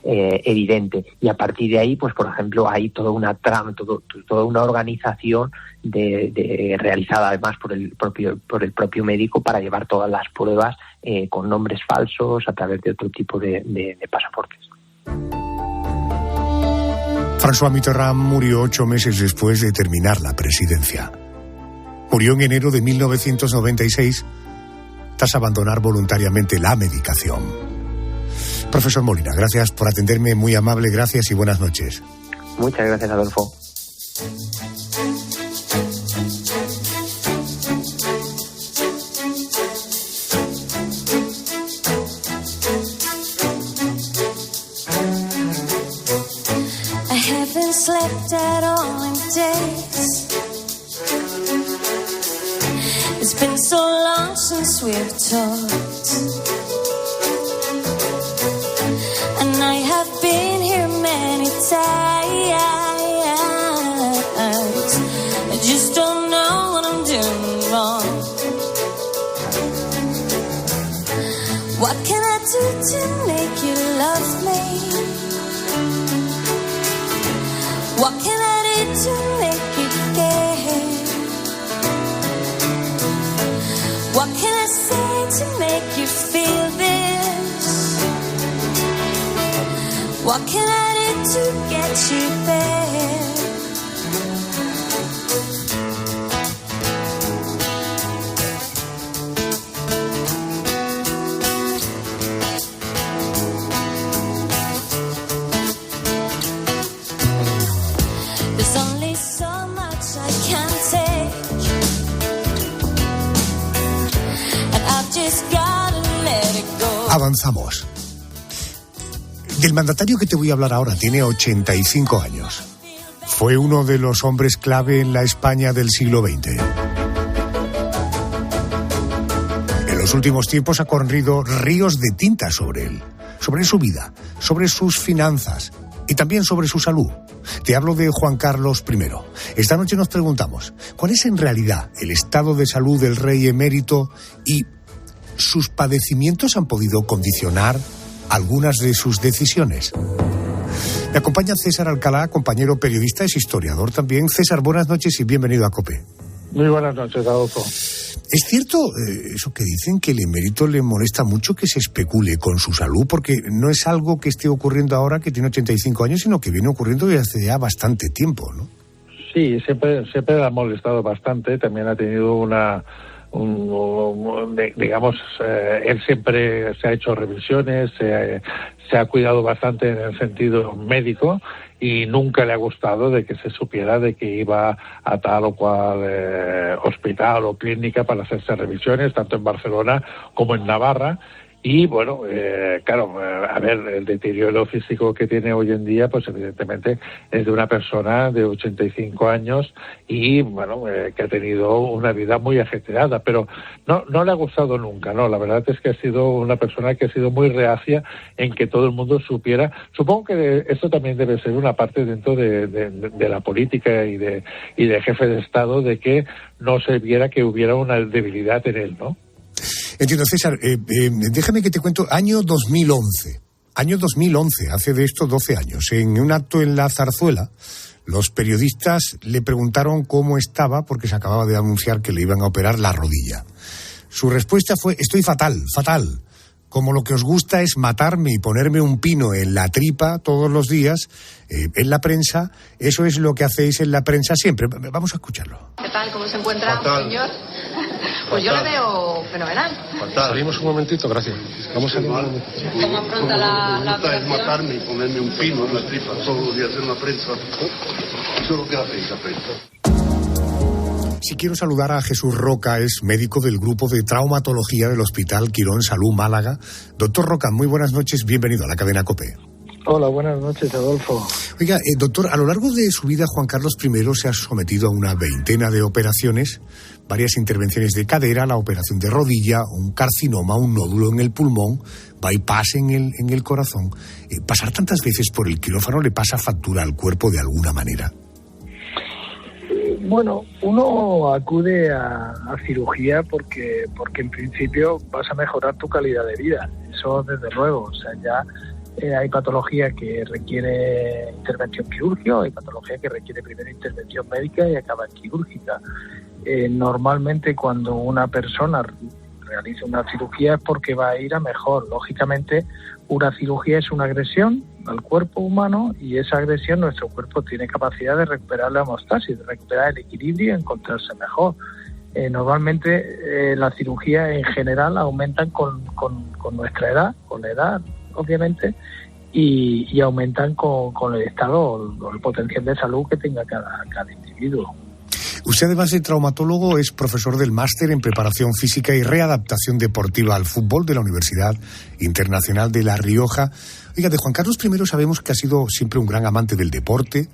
evidente. Y a partir de ahí, pues por ejemplo, hay toda una trama, toda una organización realizada además por el propio médico para llevar todas las pruebas con nombres falsos a través de otro tipo de pasaportes. François Mitterrand murió 8 meses después de terminar la presidencia. Murió en enero de 1996 tras abandonar voluntariamente la medicación. Profesor Molina, gracias por atenderme, muy amable, gracias y buenas noches. Muchas gracias, Adolfo. Slept at all in days. It's been so long since we've talked, and I have been here many times. I just don't know what I'm doing wrong. What can I do to make you love me? What can I do to make you care? What can I say to make you feel this? What can I do to get you there? Avanzamos. Del mandatario que te voy a hablar ahora tiene 85 años. Fue uno de los hombres clave en la España del siglo XX. En los últimos tiempos ha corrido ríos de tinta sobre él, sobre su vida, sobre sus finanzas y también sobre su salud. Te hablo de Juan Carlos I. Esta noche nos preguntamos, ¿cuál es en realidad el estado de salud del rey emérito y sus padecimientos han podido condicionar algunas de sus decisiones? Me acompaña César Alcalá, compañero periodista, es historiador también. César, buenas noches y bienvenido a COPE. Muy buenas noches, Adolfo. ¿Es cierto eso que dicen, que el emérito le molesta mucho que se especule con su salud? Porque no es algo que esté ocurriendo ahora, que tiene 85 años, sino que viene ocurriendo desde hace ya bastante tiempo, ¿no? Sí, siempre le ha molestado bastante. También ha tenido él siempre se ha hecho revisiones, se ha cuidado bastante en el sentido médico y nunca le ha gustado de que se supiera de que iba a tal o cual hospital o clínica para hacerse revisiones, tanto en Barcelona como en Navarra. Y bueno, claro, a ver, el deterioro físico que tiene hoy en día, pues evidentemente es de una persona de 85 años y bueno, que ha tenido una vida muy ajetreada, pero no le ha gustado nunca, ¿no? La verdad es que ha sido una persona que ha sido muy reacia en que todo el mundo supiera. Supongo que esto también debe ser una parte dentro de la política y de jefe de Estado, de que no se viera que hubiera una debilidad en él, ¿no? Entiendo, César. Déjame que te cuento, año 2011. Año 2011, hace de esto 12 años. En un acto en la Zarzuela, los periodistas le preguntaron cómo estaba, porque se acababa de anunciar que le iban a operar la rodilla. Su respuesta fue: estoy fatal, fatal. Como lo que os gusta es matarme y ponerme un pino en la tripa todos los días, en la prensa, eso es lo que hacéis en la prensa siempre. Vamos a escucharlo. ¿Qué tal? ¿Cómo se encuentra, señor? Pues yo le veo fenomenal. Fatal. Salimos un momentito, gracias. Vamos a salir un momentito. ¿Cómo afronta la operación? Es matarme y ponerme un pino en la tripa todos los días en la prensa. Eso es lo que hacéis, la prensa. Si quiero saludar a Jesús Roca, es médico del grupo de traumatología del Hospital Quirón Salud Málaga. Doctor Roca, muy buenas noches, bienvenido a la cadena COPE. Hola, buenas noches, Adolfo. Oiga, doctor, a lo largo de su vida Juan Carlos I se ha sometido a una veintena de operaciones, varias intervenciones de cadera, la operación de rodilla, un carcinoma, un nódulo en el pulmón, bypass en el corazón. ¿Pasar tantas veces por el quirófano le pasa factura al cuerpo de alguna manera? Bueno, uno acude a cirugía porque en principio vas a mejorar tu calidad de vida. Eso desde luego. O sea, ya hay patología que requiere intervención quirúrgica, hay patología que requiere primero intervención médica y acaba en quirúrgica. Normalmente cuando una persona realiza una cirugía es porque va a ir a mejor. Lógicamente, una cirugía es una agresión al cuerpo humano y esa agresión nuestro cuerpo tiene capacidad de recuperar la homeostasis, de recuperar el equilibrio y encontrarse mejor. Normalmente las cirugías en general aumentan con nuestra edad, con la edad obviamente, y aumentan con el estado o el potencial de salud que tenga cada individuo. Usted, además de traumatólogo, es profesor del máster en preparación física y readaptación deportiva al fútbol de la Universidad Internacional de La Rioja. Oiga, de Juan Carlos I sabemos que ha sido siempre un gran amante del deporte,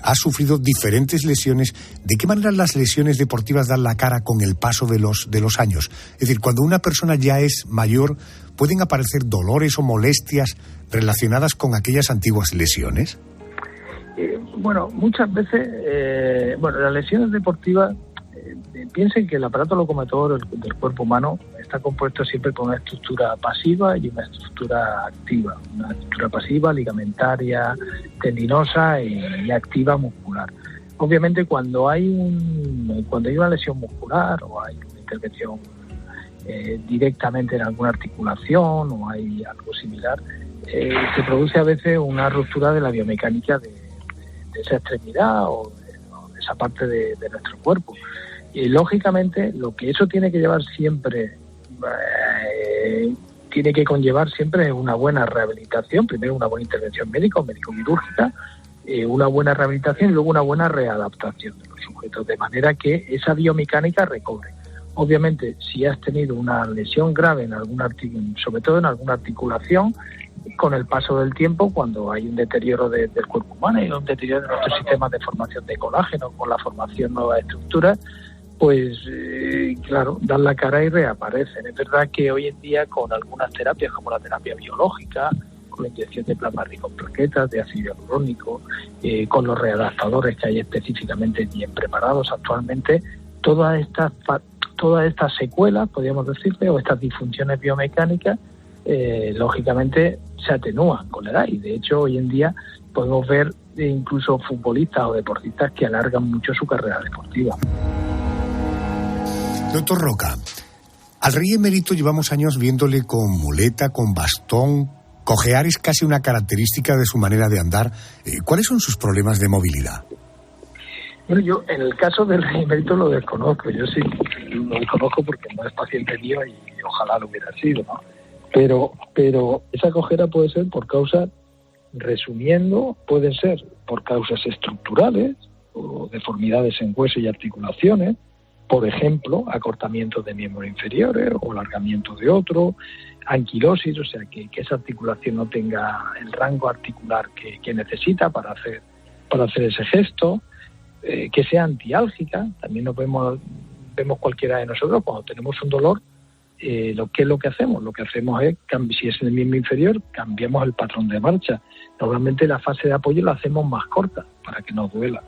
ha sufrido diferentes lesiones. ¿De qué manera las lesiones deportivas dan la cara con el paso de los años? Es decir, cuando una persona ya es mayor, ¿pueden aparecer dolores o molestias relacionadas con aquellas antiguas lesiones? Bueno, muchas veces, las lesiones deportivas, piensen que el aparato locomotor del cuerpo humano está compuesto siempre por una estructura pasiva y una estructura activa. Una estructura pasiva, ligamentaria, tendinosa y activa muscular. Obviamente, cuando hay una lesión muscular o hay una intervención directamente en alguna articulación o hay algo similar, se produce a veces una ruptura de la biomecánica de esa extremidad o de esa parte de nuestro cuerpo. Y lógicamente lo que eso tiene que llevar siempre, tiene que conllevar siempre una buena rehabilitación, primero una buena intervención médica o médico-quirúrgica, una buena rehabilitación y luego una buena readaptación de los sujetos, de manera que esa biomecánica recobre. Obviamente, si has tenido una lesión grave sobre todo en alguna articulación, con el paso del tiempo, cuando hay un deterioro del cuerpo humano y un deterioro de nuestros sistemas de formación de colágeno, con la formación de nuevas estructuras, pues claro, dan la cara y reaparecen. Es verdad que hoy en día con algunas terapias, como la terapia biológica, con la inyección de plasma rico en plaquetas, de ácido hialurónico, con los readaptadores que hay específicamente bien preparados actualmente, todas estas secuelas, podríamos decirle, o estas disfunciones biomecánicas, lógicamente se atenúan con la edad, y de hecho hoy en día podemos ver incluso futbolistas o deportistas que alargan mucho su carrera deportiva. Doctor Roca, al rey emérito llevamos años viéndole con muleta, con bastón. Cojear es casi una característica de su manera de andar. ¿Cuáles son sus problemas de movilidad? Bueno, yo en el caso del rey emérito lo desconozco. Yo sí lo desconozco porque no es paciente mío y ojalá lo hubiera sido, ¿no? Pero esa cojera puede ser por causas, resumiendo, pueden ser por causas estructurales o deformidades en hueso y articulaciones, por ejemplo, acortamiento de miembros inferiores o alargamiento de otro, anquilosis, o sea, que esa articulación no tenga el rango articular que necesita para hacer ese gesto, que sea antiálgica. También vemos cualquiera de nosotros cuando tenemos un dolor. ¿Qué es lo que hacemos? Lo que hacemos es, si es en el miembro inferior, cambiamos el patrón de marcha. Normalmente la fase de apoyo la hacemos más corta para que no duela.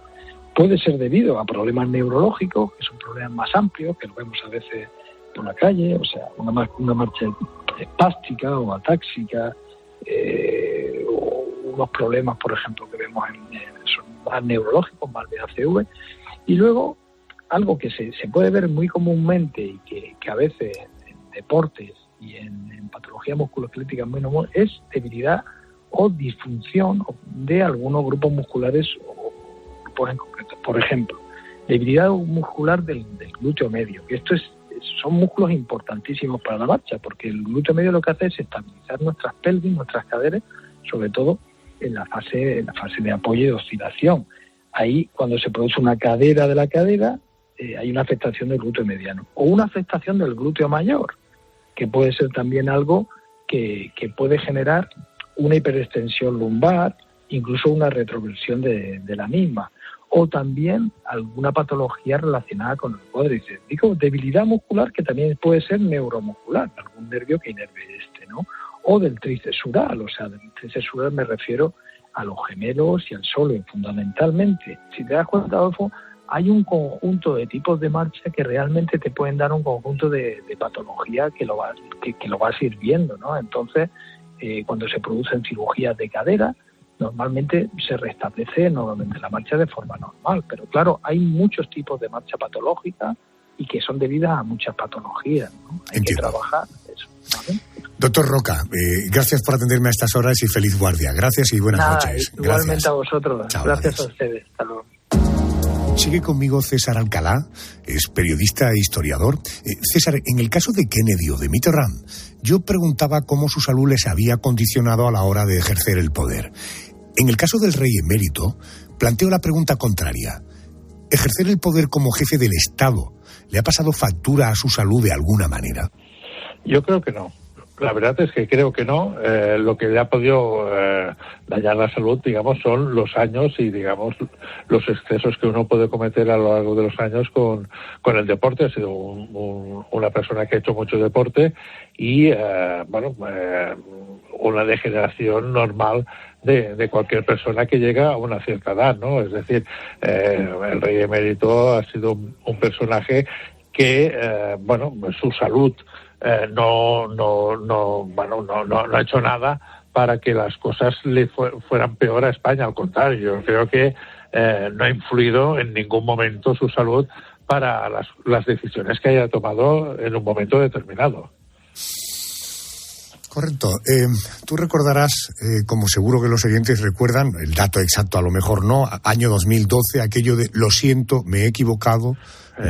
Puede ser debido a problemas neurológicos, que son problemas más amplios, que lo vemos a veces por la calle, o sea, una marcha espástica o atáxica, o unos problemas, por ejemplo, que vemos son más neurológicos, más de ACV. Y luego, algo que se puede ver muy comúnmente y que a veces en deportes y en patología musculoesquelética muy normal es debilidad o disfunción de algunos grupos musculares o grupos en concreto. Por ejemplo, debilidad muscular del glúteo medio, que son músculos importantísimos para la marcha, porque el glúteo medio lo que hace es estabilizar nuestras pelvis, nuestras caderas, sobre todo en la fase de apoyo y de oscilación. Ahí, cuando se produce una cadera de la cadera, hay una afectación del glúteo mediano o una afectación del glúteo mayor, que puede ser también algo que puede generar una hiperextensión lumbar, incluso una retroversión de la misma, o también alguna patología relacionada con el cuádriceps. Digo, debilidad muscular que también puede ser neuromuscular, algún nervio que inerve ¿no? O del tríceps sural, o sea, del tríceps sural me refiero a los gemelos y al sóleo, fundamentalmente. Si te das cuenta, Adolfo, hay un conjunto de tipos de marcha que realmente te pueden dar un conjunto de patología que lo vas a ir viendo, ¿no? Entonces, cuando se producen cirugías de cadera, normalmente se restablece la marcha de forma normal, pero claro, hay muchos tipos de marcha patológica y que son debidas a muchas patologías, ¿no? Hay que trabajar eso, ¿vale? Doctor Roca, gracias por atenderme a estas horas y feliz guardia. Gracias y buenas noches. Igualmente gracias. A vosotros. Chao, gracias adiós. a ustedes. Hasta luego. Sigue conmigo César Alcalá, es periodista e historiador. César, en el caso de Kennedy o de Mitterrand, yo preguntaba cómo su salud les había condicionado a la hora de ejercer el poder. En el caso del rey emérito, planteo la pregunta contraria. ¿Ejercer el poder como jefe del Estado le ha pasado factura a su salud de alguna manera? Yo creo que no. La verdad es que creo que no. Lo que le ha podido dañar la salud, digamos, son los años y, digamos, los excesos que uno puede cometer a lo largo de los años con el deporte. Ha sido una persona que ha hecho mucho deporte y, una degeneración normal de cualquier persona que llega a una cierta edad, ¿no? Es decir, el rey emérito ha sido un personaje que, su salud no ha hecho nada para que las cosas le fueran peor a España. Al contrario, yo creo que no ha influido en ningún momento su salud para las decisiones que haya tomado en un momento determinado. Correcto. Tú recordarás, como seguro que los oyentes recuerdan, el dato exacto a lo mejor no, año 2012, aquello de lo siento, me he equivocado,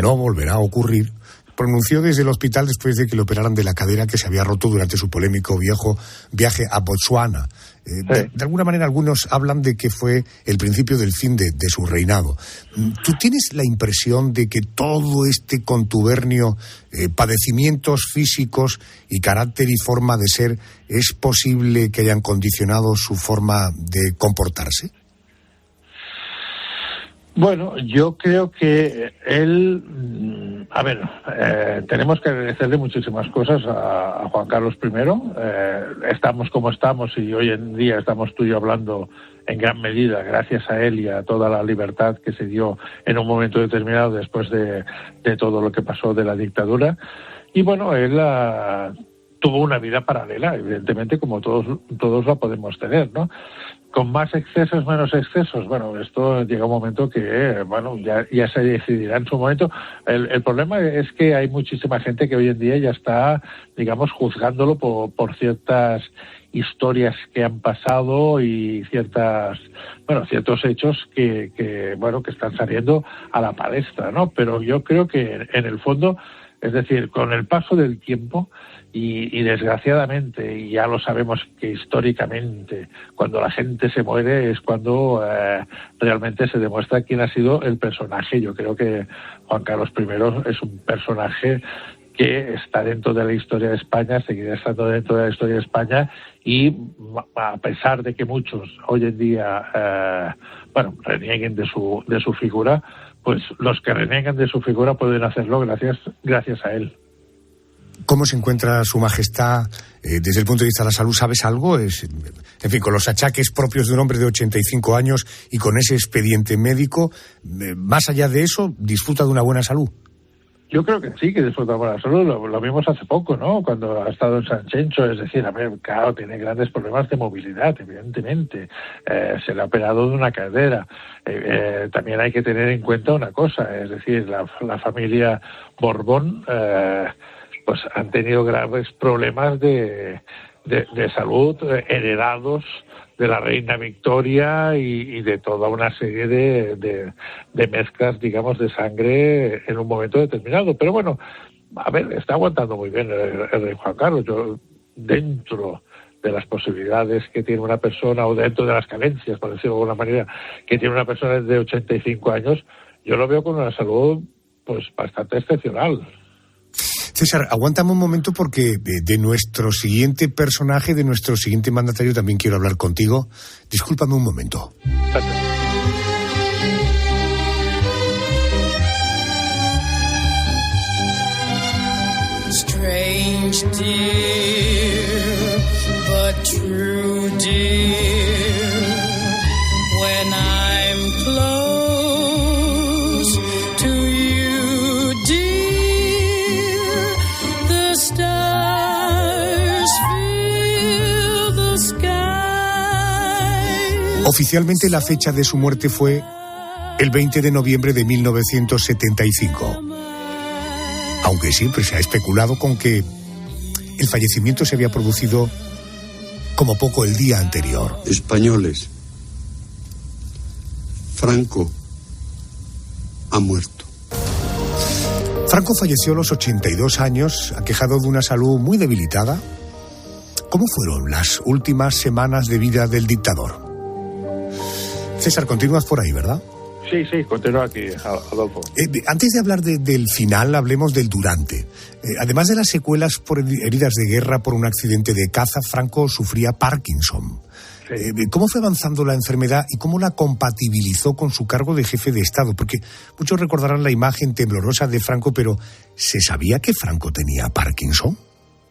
no volverá a ocurrir. Pronunció desde el hospital después de que le operaran de la cadera que se había roto durante su polémico viaje a Botsuana. De alguna manera algunos hablan de que fue el principio del fin de su reinado. ¿Tú tienes la impresión de que todo este contubernio, padecimientos físicos y carácter y forma de ser, es posible que hayan condicionado su forma de comportarse? Bueno, yo creo que él, tenemos que agradecerle muchísimas cosas a Juan Carlos I. Estamos como estamos y hoy en día estamos tú y yo hablando en gran medida gracias a él y a toda la libertad que se dio en un momento determinado después de todo lo que pasó de la dictadura. Y bueno, él tuvo una vida paralela, evidentemente, como todos la podemos tener, ¿no? Con más excesos, menos excesos. Bueno, esto llega un momento que, ya se decidirá en su momento. El problema es que hay muchísima gente que hoy en día ya está, digamos, juzgándolo por ciertas historias que han pasado y ciertos hechos que están saliendo a la palestra, ¿no? Pero yo creo que en el fondo, es decir, con el paso del tiempo y desgraciadamente, y ya lo sabemos que históricamente cuando la gente se muere es cuando realmente se demuestra quién ha sido el personaje. Yo creo que Juan Carlos I es un personaje que está dentro de la historia de España, seguirá estando dentro de la historia de España y a pesar de que muchos hoy en día renieguen de su figura, pues los que reniegan de su figura pueden hacerlo gracias a él. ¿Cómo se encuentra su majestad desde el punto de vista de la salud? ¿Sabes algo? En fin, con los achaques propios de un hombre de 85 años y con ese expediente médico, más allá de eso, ¿disfruta de una buena salud? Yo creo que sí, que disfruta de buena salud. Lo vimos hace poco, ¿no? Cuando ha estado en San Chencho, es decir, claro, tiene grandes problemas de movilidad, evidentemente. Se le ha operado de una cadera. También hay que tener en cuenta una cosa, es decir, la familia Borbón pues han tenido graves problemas de salud heredados de la reina Victoria y de toda una serie de mezclas, digamos, de sangre en un momento determinado. Pero bueno, está aguantando muy bien el rey Juan Carlos. Yo, dentro de las posibilidades que tiene una persona, o dentro de las carencias, por decirlo de alguna manera, que tiene una persona de 85 años, yo lo veo con una salud pues bastante excepcional. César, aguántame un momento porque de nuestro siguiente personaje, de nuestro siguiente mandatario, también quiero hablar contigo. Discúlpame un momento. Strange dear, but true dear. When I'm close Oficialmente la fecha de su muerte fue el 20 de noviembre de 1975. Aunque siempre se ha especulado con que el fallecimiento se había producido como poco el día anterior. Españoles, Franco ha muerto. Franco falleció a los 82 años, aquejado de una salud muy debilitada. ¿Cómo fueron las últimas semanas de vida del dictador? César, continúas por ahí, ¿verdad? Sí, continúa aquí, Adolfo. Antes de hablar del final, hablemos del durante. Además de las secuelas por heridas de guerra por un accidente de caza, Franco sufría Parkinson. Sí. ¿Cómo fue avanzando la enfermedad y cómo la compatibilizó con su cargo de jefe de Estado? Porque muchos recordarán la imagen temblorosa de Franco, pero ¿se sabía que Franco tenía Parkinson?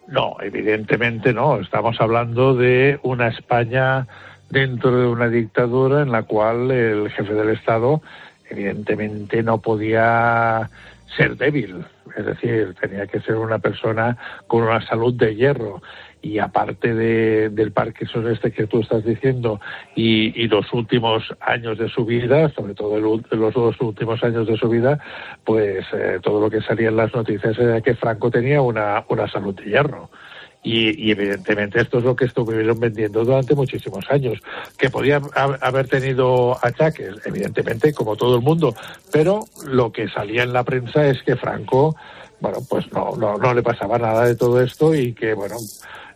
No, evidentemente no. Estamos hablando de una España dentro de una dictadura en la cual el jefe del Estado evidentemente no podía ser débil, es decir, tenía que ser una persona con una salud de hierro. Y aparte del Parkinson que tú estás diciendo y los últimos años de su vida, sobre todo los 2 últimos años de su vida, pues todo lo que salía en las noticias era que Franco tenía una salud de hierro. Y evidentemente esto es lo que estuvieron vendiendo durante muchísimos años. ¿Que podía haber tenido achaques? Evidentemente, como todo el mundo. Pero lo que salía en la prensa es que Franco, bueno, pues no le pasaba nada de todo esto y que, bueno,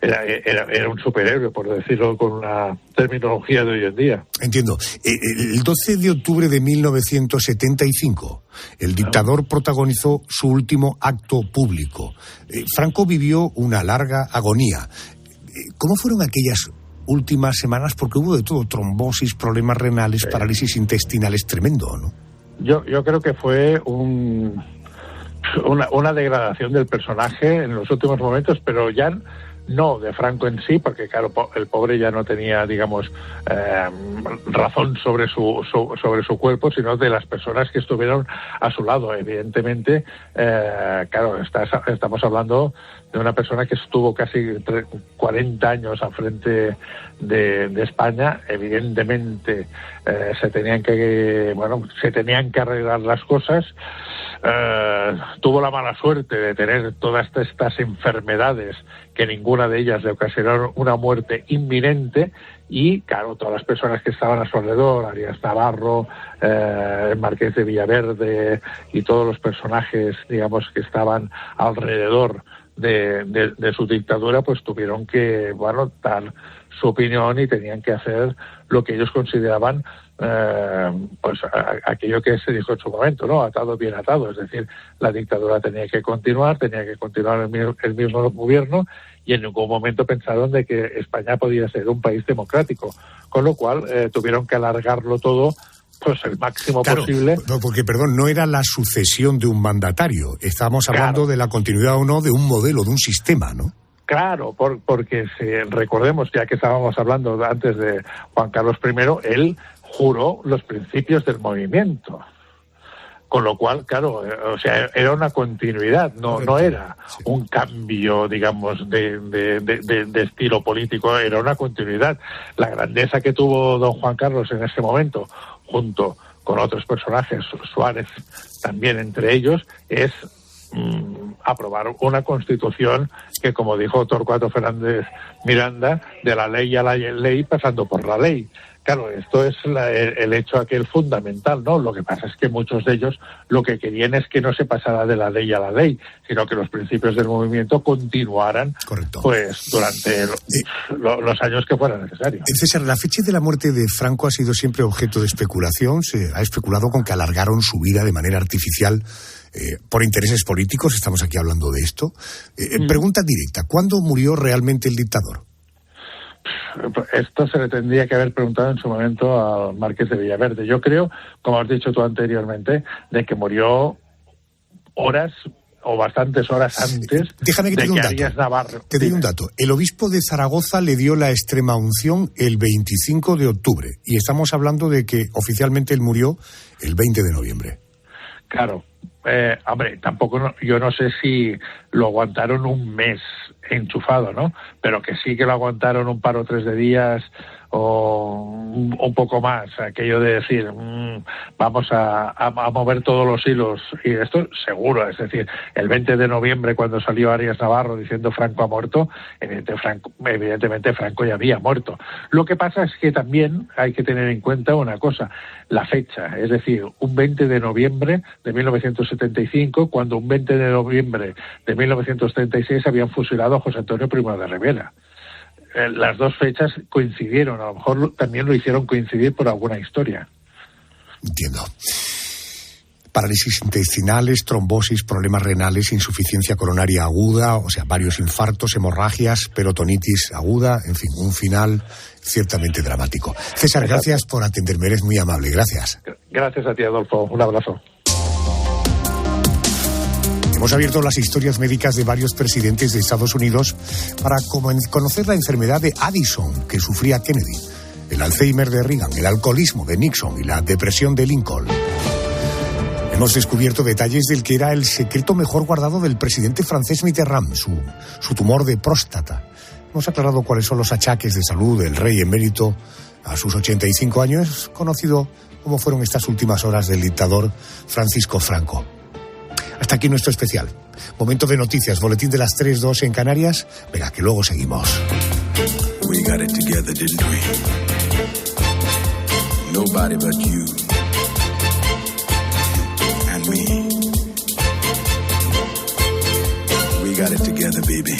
era un superhéroe, por decirlo con una terminología de hoy en día. Entiendo. El 12 de octubre de 1975, el dictador protagonizó su último acto público. Franco vivió una larga agonía. ¿Cómo fueron aquellas últimas semanas? Porque hubo de todo, trombosis, problemas renales, sí, parálisis intestinales, tremendo, ¿no? Yo creo que fue una degradación del personaje en los últimos momentos, pero ya no de Franco en sí, porque claro, el pobre ya no tenía, digamos, razón sobre su cuerpo, sino de las personas que estuvieron a su lado. Evidentemente, claro, estamos hablando de una persona que estuvo casi 40 años al frente de España. Evidentemente, se tenían que arreglar las cosas. Tuvo la mala suerte de tener todas estas enfermedades que ninguna de ellas le ocasionaron una muerte inminente y, claro, todas las personas que estaban a su alrededor, Arias Navarro, el Marqués de Villaverde y todos los personajes, digamos, que estaban alrededor de su dictadura, pues tuvieron que, bueno, dar su opinión y tenían que hacer lo que ellos consideraban pues aquello que se dijo en su momento, ¿no? Atado bien atado, es decir, la dictadura tenía que continuar el mismo gobierno y en ningún momento pensaron de que España podía ser un país democrático, con lo cual tuvieron que alargarlo todo pues el máximo posible. Porque, perdón, no era la sucesión de un mandatario, estábamos hablando de la continuidad o no de un modelo, de un sistema, ¿no? Claro, porque si recordemos, ya que estábamos hablando antes de Juan Carlos I, él juró los principios del movimiento. Con lo cual, claro, o sea, era una continuidad, no era un cambio, digamos, de estilo político, era una continuidad. La grandeza que tuvo don Juan Carlos en ese momento, junto con otros personajes, Suárez también entre ellos, es aprobar una constitución que, como dijo Torcuato Fernández Miranda, de la ley a la ley pasando por la ley. Claro, esto es el hecho aquel fundamental, ¿no? Lo que pasa es que muchos de ellos lo que querían es que no se pasara de la ley a la ley, sino que los principios del movimiento continuaran. Correcto. Pues durante los años que fuera necesario. César, la fecha de la muerte de Franco ha sido siempre objeto de especulación. Se ha especulado con que alargaron su vida de manera artificial por intereses políticos. Estamos aquí hablando de esto. Pregunta directa, ¿cuándo murió realmente el dictador? Esto se le tendría que haber preguntado en su momento al Marqués de Villaverde. Yo creo, como has dicho tú anteriormente, de que murió horas o bastantes horas antes. Déjame que te de dé que Arias Navarro. Te doy un dato. El obispo de Zaragoza le dio la extrema unción el 25 de octubre y estamos hablando de que oficialmente él murió el 20 de noviembre. Claro. Hombre, tampoco yo no sé si lo aguantaron un mes enchufado, ¿no? Pero que sí que lo aguantaron un par o tres de días o un poco más, aquello de decir vamos a mover todos los hilos, y esto seguro, es decir, el 20 de noviembre cuando salió Arias Navarro diciendo Franco ha muerto, evidentemente Franco ya había muerto. Lo que pasa es que también hay que tener en cuenta una cosa, la fecha, es decir, un 20 de noviembre de 1975, cuando un 20 de noviembre de 1936 habían fusilado a José Antonio Primo de Rivera. Las dos fechas coincidieron, a lo mejor también lo hicieron coincidir por alguna historia. Entiendo. Parálisis intestinales, trombosis, problemas renales, insuficiencia coronaria aguda, o sea, varios infartos, hemorragias, peritonitis aguda, en fin, un final ciertamente dramático. César, gracias por atenderme, eres muy amable, gracias. Gracias a ti, Adolfo, un abrazo. Hemos abierto las historias médicas de varios presidentes de Estados Unidos para conocer la enfermedad de Addison que sufría Kennedy, el Alzheimer de Reagan, el alcoholismo de Nixon y la depresión de Lincoln. Hemos descubierto detalles del que era el secreto mejor guardado del presidente francés Mitterrand, su tumor de próstata. Hemos aclarado cuáles son los achaques de salud del rey emérito a sus 85 años, conocido cómo fueron estas últimas horas del dictador Francisco Franco. Hasta aquí nuestro especial. Momento de noticias, boletín de las 3:02 en Canarias. Venga, que luego seguimos. We got it together, didn't we? Nobody but you and me. We got it together, baby.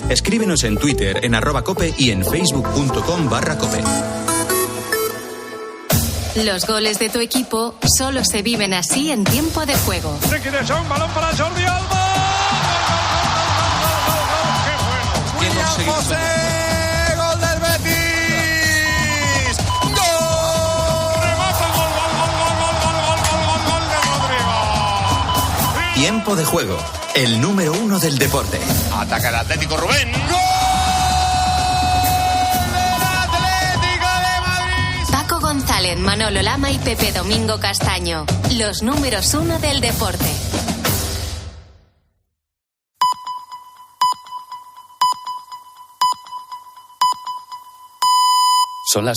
Escríbenos en Twitter, en @cope y en facebook.com/cope. Los goles de tu equipo solo se viven así en tiempo de juego. Balón para Jordi Alba. ¡Qué bueno! William José, gol del Betis. ¡Gol! Remata el gol de Rodrigo. Tiempo de juego, el número 1 del deporte. Ataca el Atlético, Rubén. ¡Gol! Martínez, Manolo Lama y Pepe Domingo Castaño. Los números 1 del deporte. Son las